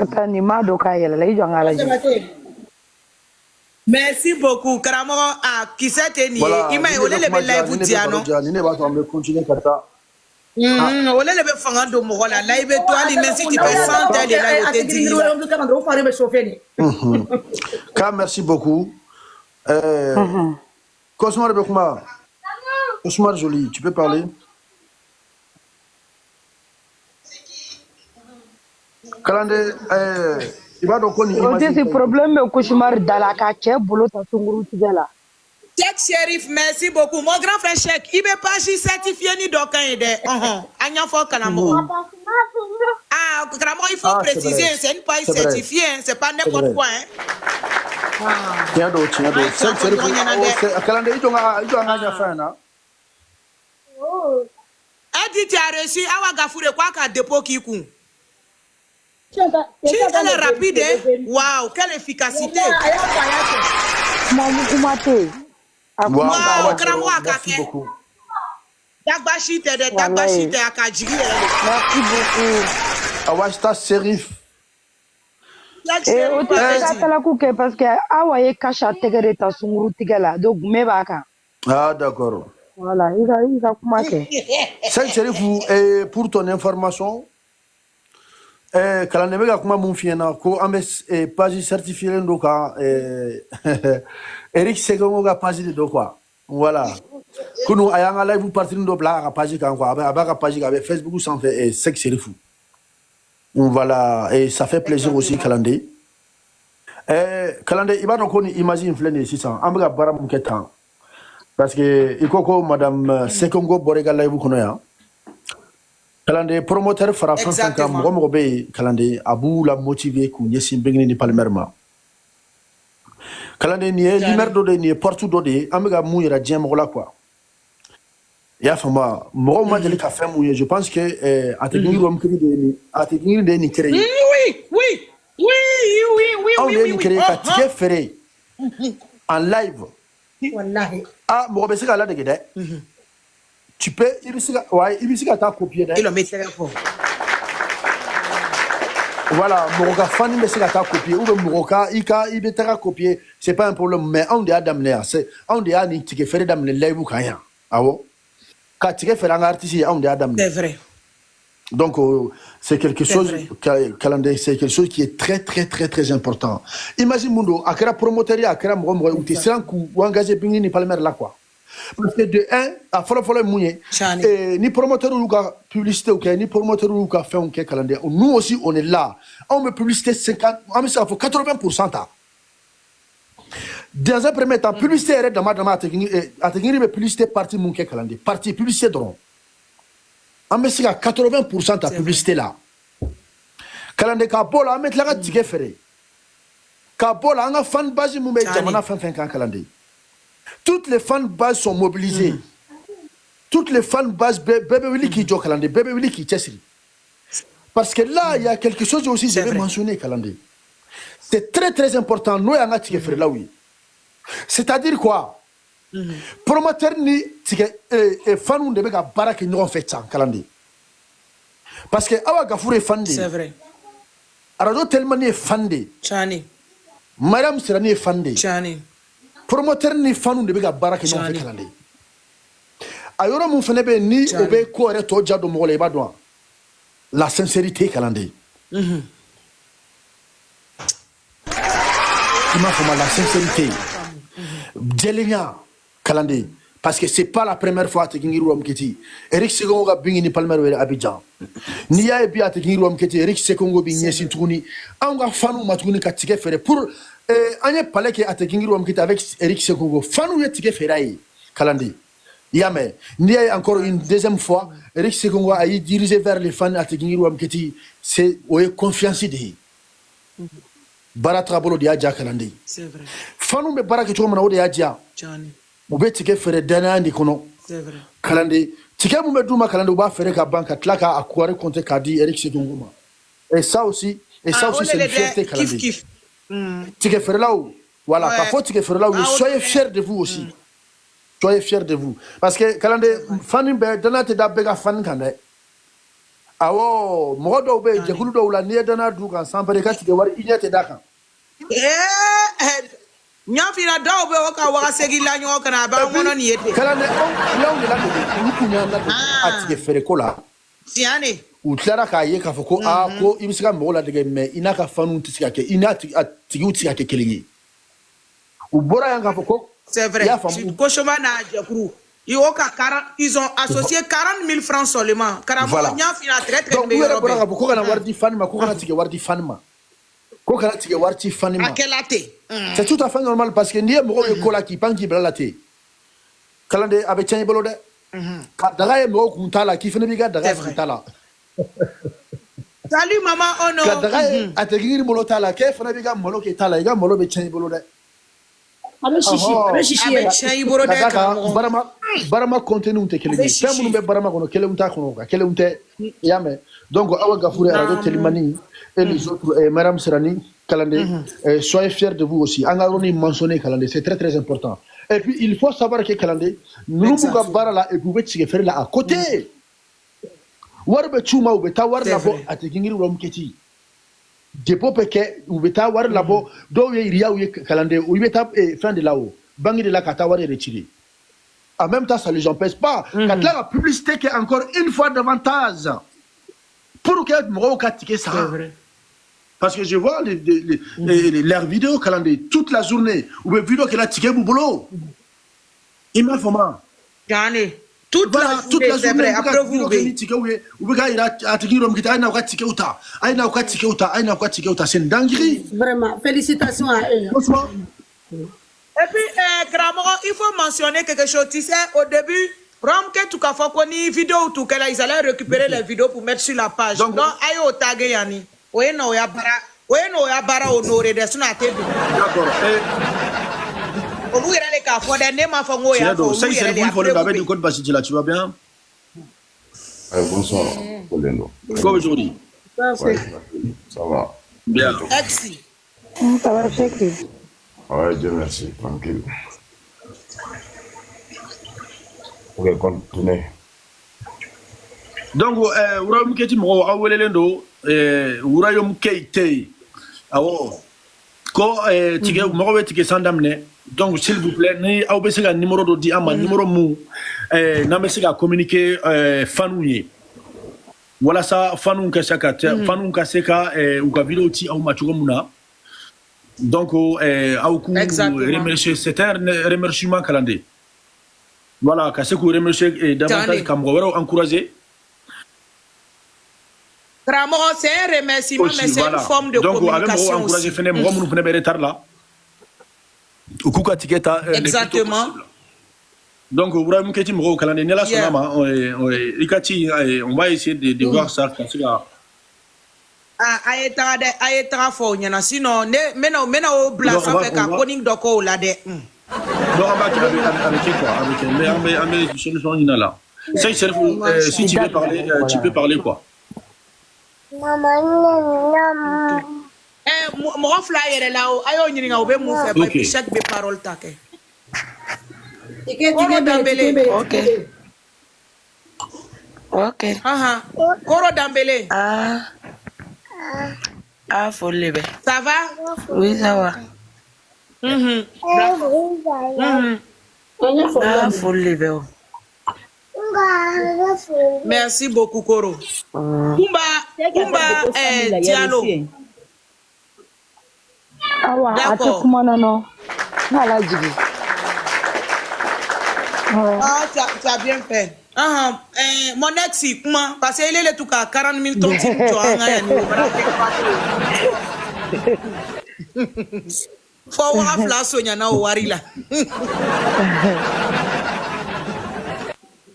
Attends, ni ma do ka yela la ijo ngala ji. Merci beaucoup. Karamo, qui s'est tenu? Il m'a olé le live diano. Nine va tomber continuer comme ça. Olé le fanga do mo la live toi li même si tu peux sentir les là au te dire. Ka merci beaucoup. Cosmar Bekuma. Cosmar Jolie, tu peux parler? Kalande, il va donc on imagine. C'est problème au cauchemar dala ka che bolo ta sunguru tigala. Cheikh Shérif, merci beaucoup. Mon grand frère Cheikh, il veut pas certifié ni d'aucun aide. Agnan fo Kalamo. Ah, Kalamo, il faut préciser, c'est une page certifiée, c'est pas n'importe quoi. Tiens donc, tiens donc. C'est Kalande, il doit faire ça. Elle dit tu as reçu Awa Gafoure quoi qu'à dépôt qui coûte. Elle est rapide, waouh, quelle efficacité! Waouh, merci beaucoup. Merci beaucoup. Awasta Serif. Et au début, parce que Awaye Kacha Tegere ta sunguru tigala, donc Mebaka. Ah, d'accord. Voilà, il a commencé. C'est Serif, pour ton information. Kalande mega kuma mun fiena ko ambe page certifié ndo ka Eric Segongo ga page de do quoi voilà kunu ayanga live partir ndo bla ka page kan quoi aba ka page avec Facebook sans fait sexe serifou voilà et ça fait plaisir aussi Kalande Kalande iba no ko ni imagine flene 600 amba bara mun ketan parce que ikoko madame Segongo borega live kono ya Kalande promoteur fara France ka mo be Kalande abu la motiver ku nyesi bengni ni palmerma Kalande ni limer do de ni partout do de amiga mu yera djem ko la quoi ya fama mo ma jeli ka fa mu je pense que atengi rom kri de ni atengi de ni créer oui on est créer ka tike feré en live wallahi ah mo be sika la de gede tu peux, il t'a copié d'ailleurs. Il le met fort. Voilà, Moroka Fanny mais c'est t'a copié ou le Moroka il t'a copié, c'est pas un problème mais on dit Adam Léa, c'est on dit Annie qui fait Adam le live ou rien. Ah bon? Quand tu fais un artiste, on dit Adam. C'est vrai. Donc c'est quelque chose calendrier, c'est quelque chose qui est très important. Imagine Mundo, akera promoteur akera mo ou te sans coup ou engagé pingini palmer là quoi. Parce que de un, à follow mouillé, ni promoteur ou publicité, ni promoteur ou fait un calendrier. Nous aussi, on est là. On met publicité 50, on met ça pour 80%. Dans un premier temps, publicité est dans ma publicité partie mon calendrier. Partie publicité drone. On met ça à 80% de publicité là. Calendrier Kapola, on met là un ticket ferré. Kapola, on a fan base, on met jamana fan calendrier. Toutes les fan bases sont mobilisées. Toutes les fan bases, bébé Willy qui joue Kalandé, bébé Willy qui teste. Parce que là, il y a quelque chose aussi, je vais mentionner, Kalandé. C'est très très important. Nous, on a fait là, oui. C'est-à-dire quoi? Promoteur ni fan de mega barak nous en fait ça, Kalandé. Parce que awa gafoure fan de. C'est vrai. Alors tellement ni fan de. Chani. Madame Serani fan de. Chani. Promoteur ni fan de mega barak nous en fait Kalandé. Ayora mon fenebe ni obe ko re to jado mo le badwa. La sincérité Kalandé. Il m'a fait la sincérité. Djelenia Kalandé. Parce que c'est pas la première fois que tu as Eric Sekongo a bingini Palmer Abidjan. Niya ebi a tekingi Keti Eric Sekongo binye sintouni. Anga fanu matuni ka tike fere pour anye paleke a tekingi Keti avec Eric Sekongo. Fanu ye tike fere Kalandé. Yame. Niya encore une deuxième fois Eric Sekongo a dirigé vers les fans a tekingi Keti. C'est oye confiance de. Baratra bolo dia ja Kalandé. C'est vrai. Fanu be baraka to mana o dia ja. Chani. Ube tike fere dana ndi kono. C'est vrai. Kalandé. Tike mu be duma Kalandé ba fere ka banka tlaka akware compte ka di Eric Sekongo. Et ça aussi c'est une fierté Kalandé. Kiff. Tike fere là où voilà, ka faut tike fere là où soyez fiers de vous aussi. Soyez fiers de vous parce que Kalandé fan be dana te da bega fan kande. Awo mo do be je kulu do la ne dana du kan sampere ka tike wari inyete da kan. Nyafina daw be oka waka segila nyoka na ba ngono ni yete. Kalandé on yaw ni la de ku kunya na atike fere kola. Tiane. U tlara ka ye ka foko ko ibisika mo la de me ina ka fanu tisika ke ina tigi utika ke kelingi. U bora yang ka foko. C'est vrai. Koshoma na jakuru. Ils ont associé 40 000 francs seulement. Voilà. Donc, vous avez c'est tout à fait normal parce que nous avons un qui qui blalaté. Kalandé avec Tchani Bolode. Kadara est mort kuntala qui fait ne biga daga kuntala. Salut maman ono. Kadara a tegiri molotala ke fait ne biga molo ke tala iga molo be Tchani Bolode. Avec Chichi Bolode. Barama contenu te kelenge. Femme nous be barama kono kele unta kono ka kele unte yame. Donc awa gafoure radio Telimani et les autres madame Serani Kalandé soyez fiers de vous aussi. Angaroni mentionné Kalandé, c'est très très important. Et puis il faut savoir que Kalandé nous buga barala et pouvez se faire là à côté. Warbe chuma ubeta war labo atekingiri romketi. Depo peke ubeta war labo do ye ria ou Kalandé ubeta fin de là-haut. Bangi de la kata war retiré. En même temps, ça ne les empêche pas. Quand la publicité qui est encore une fois davantage. Pour que moi, ça. Parce que je vois leurs vidéos Kalandé toute la journée. Ou les vidéos qu'elle a tiqué au boulot. Il m'a fait mal. Gagné. Toute la journée. Après vous, c'est une dinguerie. Vraiment, félicitations à eux. Et puis, Gramoro, il faut mentionner quelque chose. Tu sais, au début, Ramke Tukafokoni, vidéo tout qu'elle ils allaient récupérer les vidéos pour mettre sur la page. Donc, ayo tagé yani. Oye no ya bara honoré de son até. D'accord. On vous les cas, faut des nems à fongo ya. C'est le pour le babé du code Basiti là, tu vas bien? Bonsoir, Polendo. Comment aujourd'hui? Ça va. Bien. Merci. Ça va, Cheikh. Ouais, Dieu merci, tranquille. Ok, continuez. Donc, Urayum Keti Mo, Awelendo, Urayum Keite, Awo, Ko, Tige, Moro Tige Sandamne. Donc, s'il vous plaît, ni Aubesiga numéro de Diama, numéro Mou, Namesiga communiquer Fanouye. Voilà ça, Fanou Kasaka, Fanou Kaseka, ou Gavido Ti au Machugomuna. Donc, c'est un remerciement Kalandé. Voilà, quand c'est que vous remerciez davantage Kamgowero encouragé. Gramoro, c'est un remerciement, mais c'est une forme de communication. Donc, encouragé, nous prenons retard là. Exactement. Donc, vous avez dit que Kalandé n'est là seulement. On va essayer de voir ça. Ayetara fo nyana sinon ne mena o blasa fe ka koning doko la de avec quoi? Avec solution là. Ça, si tu veux parler, tu peux parler quoi? Mon flyer là, ayo nyini nga obe mu fe ba chaque be parole take. Koro Dambélé. Ok. Ok. Koro Dambélé. Ah, faut lever. Ça va? Oui, ça va. Ah, faut lever. Merci beaucoup, Koro. Kumba Diallo. D'accord. Ah, tu as bien fait. Mon ex, comment? Parce qu'il est tout à 40 000 tonnes. Faut voir la flash na warila.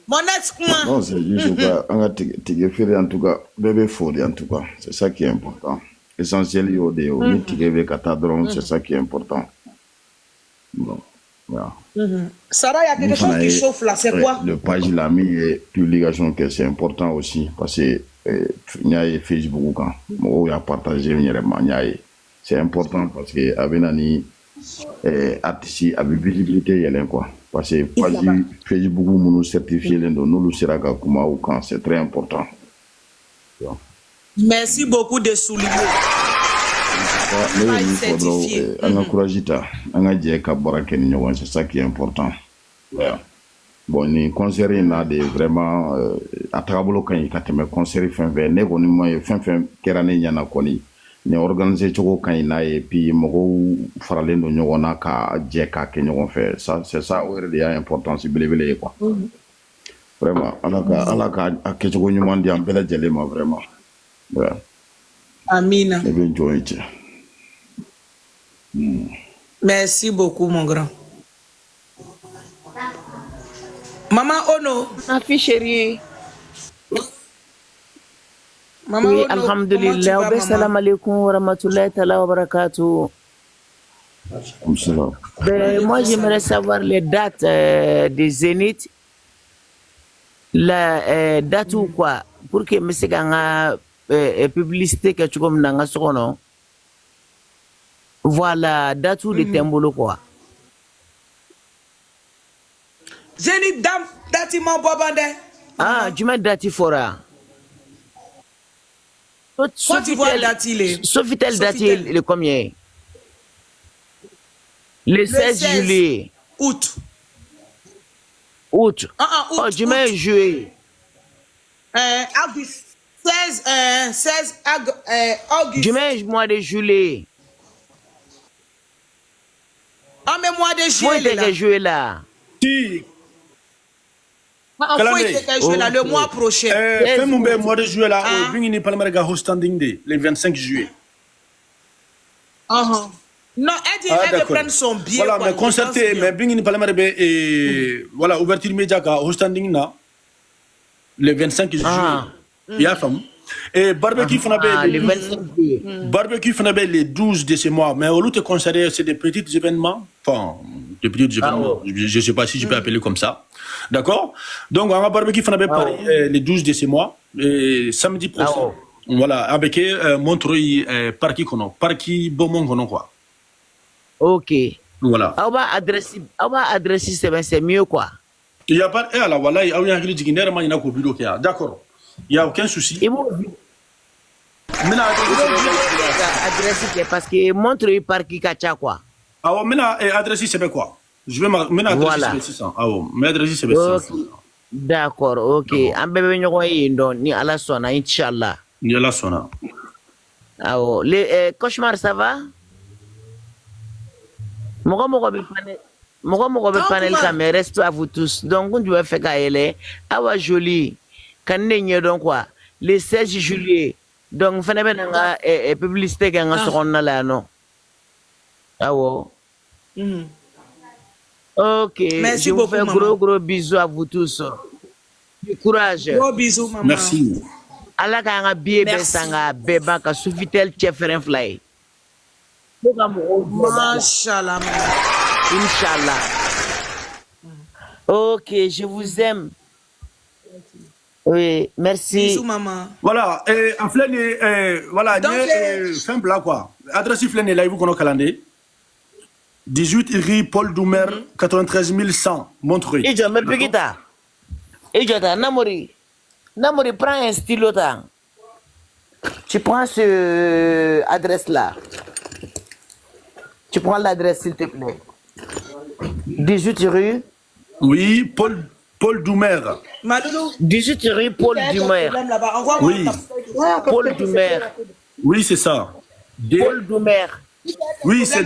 Mon ex, comment? Non, c'est juste pas en tout cas, bébé fort en tout cas. C'est ça qui est important. Essentiel, c'est ça qui est important. Bon, voilà. Sarah, il y a quelque chose qui chauffe là, c'est quoi? Le page l'a mis et publication que c'est important aussi parce que il y a Facebook quand il y a partagé c'est important parce que avec artiste avec visibilité il y a quoi parce que page Facebook nous certifié nous le sera ou quand c'est très important. Merci beaucoup de souligner. C'est ça qui est important. Bon, ni concert là de vraiment à travers quand il y a concert fin kerane nyana koni ni organiser choko quand il et puis mogo faralen do nyona ka jeka ke nyon fait ça c'est ça où il y a importance belebele quoi. Vraiment alaka ke choko nyoma ndi ambela jelema vraiment. Voilà. Amina. Merci beaucoup, mon grand. Maman Ono. Ma fille chérie. Maman oui, Ono. Alhamdulillah. Salam alaikum wa rahmatullahi wa barakatuh. Moi, j'aimerais savoir les dates des Zénith. La date ou quoi? Pour que monsieur Ganga publicité que tu comme dans un voilà, date ou les tembolo quoi. Zénith dati mon bobande. Ah, tu m'as dati fora. Sofitel dati Sofitel dati le combien? Le 16 juillet. Août. Août. Oh, tu m'as juillet. August. 16 August. Du mois de juillet. Ah, mais mois de juillet. Faut jouer là. Si. Faut jouer là le mois prochain. Fais mon mois de juillet là. Bingini Palmarga hostanding day le 25 juillet. Non, elle veut prendre son billet. Voilà, mais concerté, mais Bingini Palmarga et voilà, ouverture média hostanding là le 25 juillet. Il y a femme. Et barbecue Fanabé le 25 juillet. Barbecue Fanabé le 12 de ce mois. Mais au lieu de considérer c'est des petits événements. Enfin, des petits événements. Je ne sais pas si je peux appeler comme ça. D'accord? Donc, on a barbecue Fanabé Paris le 12 de ce mois. Et samedi prochain. Voilà, avec Montreuil, Parki Kono. Parki Beaumont Kono quoi. Ok. Voilà. On va adresser c'est mieux quoi. Il n'y a pas. Alors voilà, il y a un qui dit d'accord. Il n'y a aucun souci. Maintenant, adresse parce que montre par qui kacha quoi. Ah maintenant adresse c'est quoi? Je vais m'adresser c'est ça. Ah mais adresse c'est ça. D'accord, OK. En bébé ñoko yindo ni ala sona inchallah. Ni ala sona. Ah les cauchemar ça va? Mogo be panel caméra reste à vous tous. Donc on doit faire kaele awa joli. Quand n'est donc quoi le 16 juillet donc fana be nga publicité que nga sonna la non awo ok merci beaucoup je vous fais gros bisous à vous tous du courage gros bisous maman merci ala ka nga bié sanga beba ka Sofitel chefren fly machallah inchallah Ok, je vous aime. Oui, merci. Bisous, maman. Voilà, en flène, voilà, simple là quoi. Adresse flène là, vous connaissez calendrier. 18 rue Paul Doumer, 93 100, Montreuil. Et je me pigita. Et je t'en Namori. Namori, prends un stylo là. Tu prends ce adresse là. Tu prends l'adresse s'il te plaît. 18 rue. Oui, Paul Doumer. 18 rue Paul Doumer. Oui. Paul Doumer. Oui, c'est ça. Paul Doumer. Oui, c'est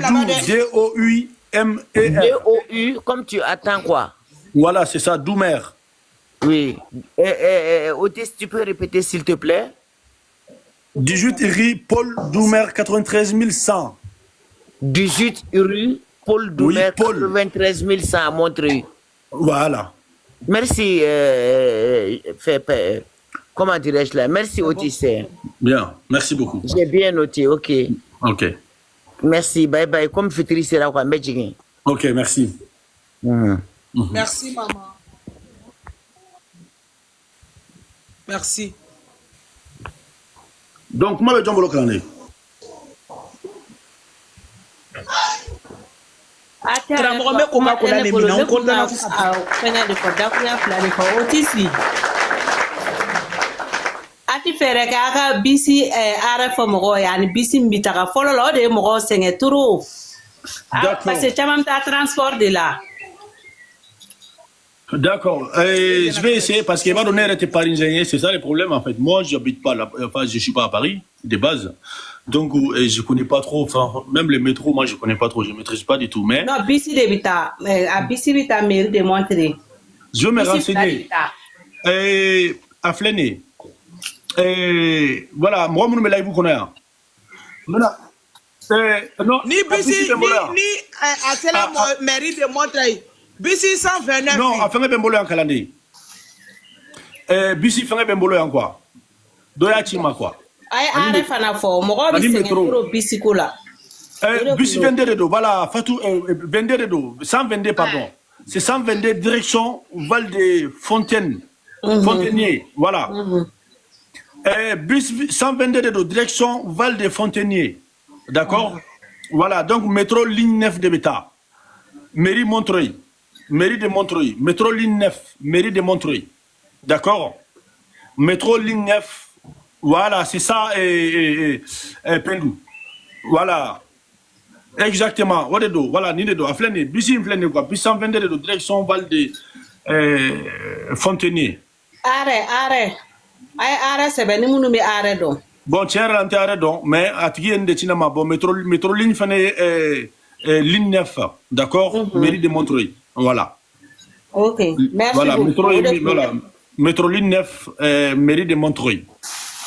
D-O-U-M-E-R. D-O-U, comme tu attends quoi? Voilà, c'est ça, Doumer. Oui. Otis, tu peux répéter s'il te plaît? 18 rue Paul Doumer, 93 100. 18 rue Paul Doumer, oui, 93 100 à Montreuil. Voilà. Merci, comment dirais-je là? Merci Otis. Bien, merci beaucoup. J'ai bien noté, ok. Ok. Merci, bye bye. Comme Fitri sera quoi, Medjigin. Ok, merci. Merci, maman. Merci. Donc, moi, je vais vous le ati fere ka bisi ara fo mo yani bisi mbitaka folo lo de mo senge turu parce que chamam ta transport de là. D'accord. Je vais essayer parce qu'il m'a donné un parisien. C'est ça le problème en fait. Moi, j'habite pas là. Enfin, je suis pas à Paris de base. Donc, je connais pas trop. Enfin, même les métros, moi, je connais pas trop. Je maîtrise pas du tout. Mais non, bisi de bita, à bisi bita mairie de Montreuil. Je vais me renseigner. À Flené. Voilà, moi, je me vous connais. Non, ni bisi ni à cela mairie de Montreuil. Bisi 129. Non, à faire un bembolo en calendrier. Bisi fait un bembolo en quoi? Doya chima quoi? Ay are fana fo mo go bisi ngoro bisi kula. Bisi 22 do voilà, Fatou 22 do 122 pardon. C'est 122 direction Val de Fontaine. Fontainier, voilà. Bus 122 do direction Val de Fontainier. D'accord? Voilà, donc métro ligne 9 de Beta. Mairie Montreuil. Mairie de Montreuil, métro ligne 9, mairie de Montreuil. D'accord? Métro ligne 9, voilà, c'est ça, Pendou. Voilà. Exactement. Voilà, ni de do. Aflene, bisi inflene quoi. Bisi 122 de direction Val de Fontainier. Are. Ay, c'est ben, nous me are do. Bon, tiens, rentre are do, mais à qui est de Tinama, bon, métro ligne ligne 9, d'accord? Mairie de Montreuil. Voilà. Ok, merci voilà, beaucoup. métro ligne 9, mairie de Montreuil.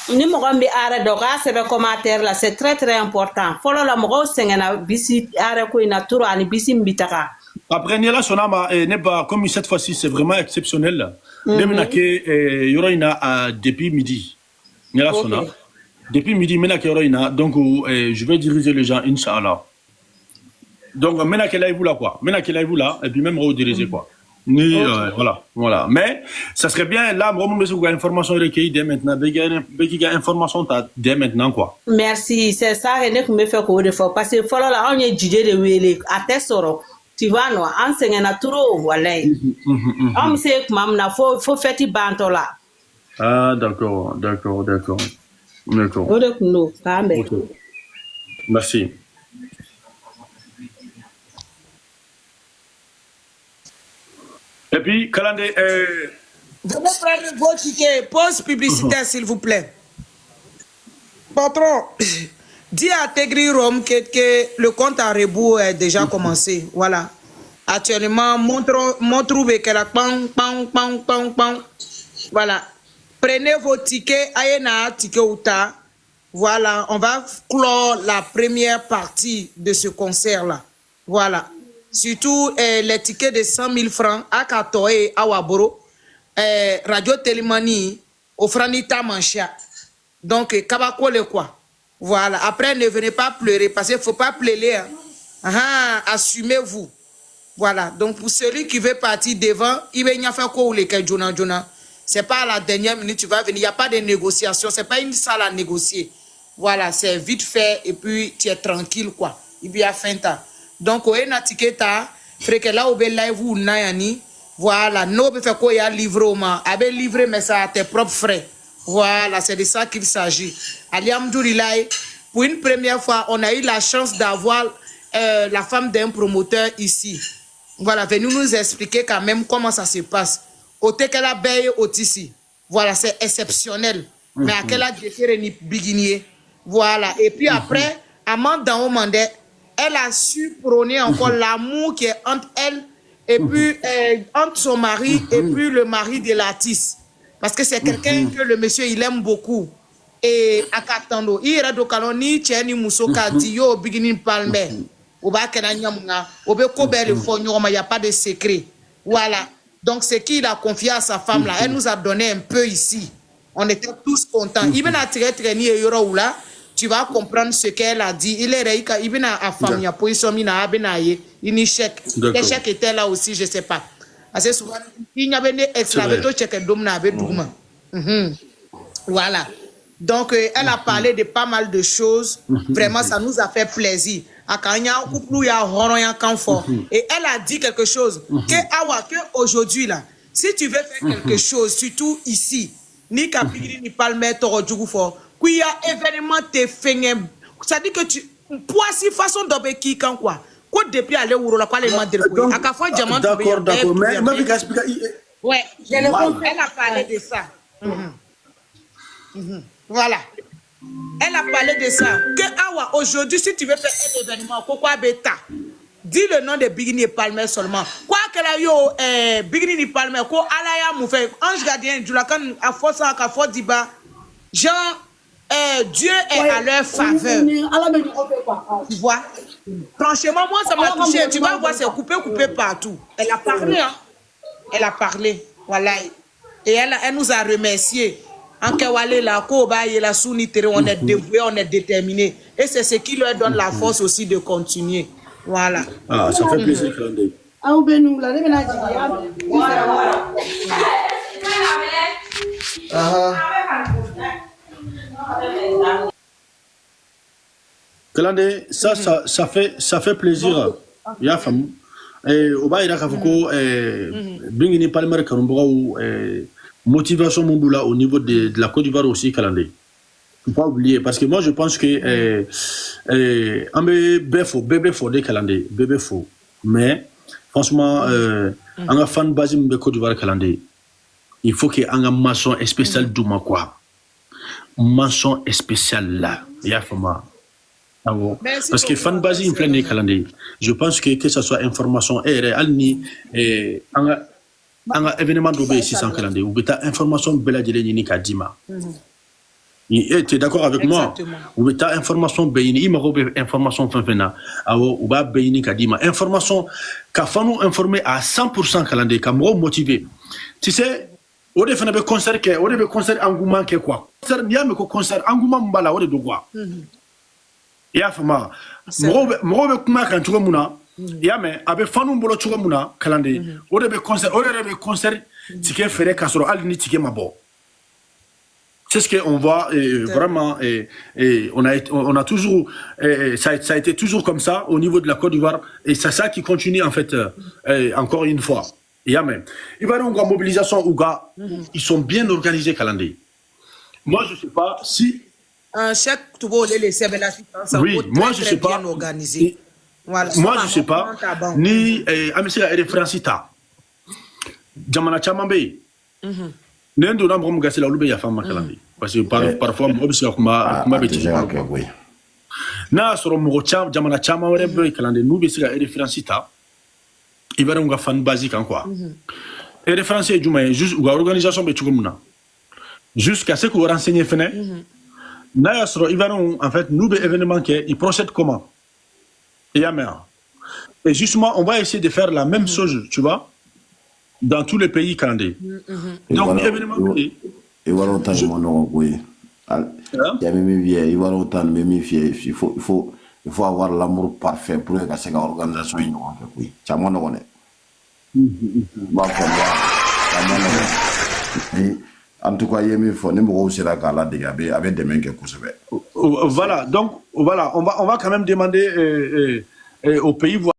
Ni mo gambi are do ka sebe commentaire là, c'est très très important. Follow la mo sengena bisi are ko ina turo ani bisi mbitaka. Après Niela Sonama n'est pas comme cette fois-ci, c'est vraiment exceptionnel. Nemena ke yoroina depuis midi. Niela Sona. Depuis midi mena ke yoroina, donc je vais diriger les gens inchallah. Donc, maintenant qu'elle aille vous là, quoi. Maintenant qu'elle aille vous là, et puis même rediriger, quoi. Voilà. Mais, ça serait bien, là, moi, je vais information recueillie dès maintenant. Information dès maintenant, quoi. Merci, c'est ça, que je me fais quoi de fois. Parce que, là, on est jugé de wele, à tes soro. Tu vois, non, enseigne na trop, voilà. On me sait que, maman, faut faire des bantos là. Ah, d'accord. Merci. Et puis, calendrier. Venez prendre vos tickets. Pause publicitaire, s'il vous plaît. Patron, dis à Tegri Rome que le compte à rebours est déjà commencé. Voilà. Actuellement, montre que la pang. Voilà. Prenez vos tickets. Ayena ticket outa. Voilà. On va clore la première partie de ce concert-là. Voilà. Surtout les tickets de 100 000 francs à Katoe, à Waboro, Radio Télémanie, au Franita Mancha. Donc, Kabako le quoi. Voilà. Après, ne venez pas pleurer parce qu'il ne faut pas pleurer. Hein. Assumez-vous. Voilà, donc pour celui qui veut partir devant, il va y faire quoi ou les Jona. C'est pas à la dernière minute, tu vas venir. Il n'y a pas de négociation, c'est pas une salle à négocier. Voilà, c'est vite fait et puis tu es tranquille quoi. Il y a fin temps. Donc, on a un ticket, frère, là, on va live ou nayani. Voilà, nous, on fait quoi, il y a livré au moins. Avec livré, mais ça à tes propres frais. Voilà, c'est de ça qu'il s'agit. Alhamdoulilah, pour une première fois, on a eu la chance d'avoir la femme d'un promoteur ici. Voilà, venu nous expliquer quand même comment ça se passe. Au qu'elle a baillé au ici. Voilà, c'est exceptionnel. Mais à quelle âge de faire une biguinier. Voilà, et puis après, Amande dans Omandé, elle a su prôner encore l'amour qui est entre elle et puis entre son mari et puis le mari de l'artiste. Parce que c'est quelqu'un que le monsieur, il aime beaucoup. Et à Katando, il y a des caloni, Tcheni Moussoka, Dio, Biginin Palmer. Au bas Kenanyamuna, au Bekobel, il n'y a pas de secret. Voilà. Donc, c'est qu'il a confié à sa femme là. Elle nous a donné un peu ici. On était tous contents. Il vient à tirer ni là. Tu vas comprendre ce qu'elle a dit. Il est réica. Il vient à femme. Il y a position. Il a benaye. Il y a chèque. Les chèques étaient là aussi. Je sais pas. Assez souvent, il y avait des extraveto chèques domna avec douma. Voilà. Donc, elle a parlé de pas mal de choses. Vraiment, ça nous a fait plaisir. Et elle a dit quelque chose. Que aujourd'hui, là, si tu veux faire quelque chose, surtout ici, ni Kapigri, ni Palmer, Torodjougou, qu'il y a événement te fait. Ça dit que tu. Pour si façon d'obéir quand quoi. Quoi depuis aller au Rola, quoi les mains de l'eau. À chaque fois, diamant. D'accord. Mais ouais, elle a parlé de ça. Voilà. Elle a parlé de ça. Que awa aujourd'hui, si tu veux faire un événement, pourquoi bêta? Dis le nom de Bigini Palmer seulement. Quoi qu'elle a eu Bigini Palmer, quoi alaya mou fait ange gardien du lacan à force à force diba. Genre Dieu est à leur faveur. Tu vois? Franchement, moi ça m'a touché. Tu vas voir, c'est coupé partout. Elle a parlé, hein. Elle a parlé. Voilà. Et elle nous a remercié. On est dévoué, on est déterminé. Et c'est ce qui leur donne la force aussi de continuer. Voilà. Ah, ça fait plaisir, Klandé. Klandé, ça fait plaisir. Il y a femme. Et au bas, il y a Kafoko, Bingini Palmer Karumbo, motivation Mumboula au niveau de la Côte d'Ivoire aussi, Kalandé. Il ne faut pas oublier, parce que moi je pense que un bébé faux des Kalandé, bébé faux. Mais franchement, un fan base de Côte d'Ivoire Kalandé, il faut qu'il y ait un maçon spécial d'Ouma quoi. Maçon spécial là, il y a fama. Parce que fan base in plein Kalandé. Je pense que ce soit information alni un événement d'obé 600 calendrier ou bêta information bella de l'ennemi kadima. Tu es d'accord avec moi? Ou bêta information béni, il m'a robé information fanfena, ou bas béni kadima. Information qu'a fallu informer à 100% calendrier, qu'a motivé. Tu sais, au début, on a concert engouement que quoi? Concert, il y a un concert engouement mbala, au début, quoi? Il y a fama. Moi, quand tu vois, ya mais avec fanu bolo chugo muna kalande o de be concert ticket fere kasoro al ni ticket mabo. C'est ce qu'on voit vraiment on a toujours ça a été toujours comme ça au niveau de la Côte d'Ivoire et c'est ça qui continue en fait encore une fois. Ya mais il va y avoir une mobilisation ouga, ils sont bien organisés calendrier. Moi je sais pas si un chèque tout beau les laisser oui, moi je sais pas bien organisé. Voilà. Moi, je ne sais pas, ni Amisira et Francita. Jamana Chamambe. N'endo n'a pas gâché la loube ya femme Makalandi. Parce que parfois, moi, je suis à ma bêtise. Na soro mo cham Jamana Chamambe be Kalandi, nous Bessira et Francita. Il va y avoir un fan basique en quoi. Et les Français, juste ou organisation Betchumuna. Jusqu'à ce que vous renseignez Fene. Na soro, il va y avoir en fait, nous, événement qui il procède comment? Et justement, on va essayer de faire la même chose, tu vois, dans tous les pays canadiens. Donc, l'événement. Et voilà, il y a même il faut il faut avoir l'amour parfait pour que cette organisation ait une oui. C'est moi non en tout cas, il faut voilà, donc voilà, on va quand même demander aux pays voisins.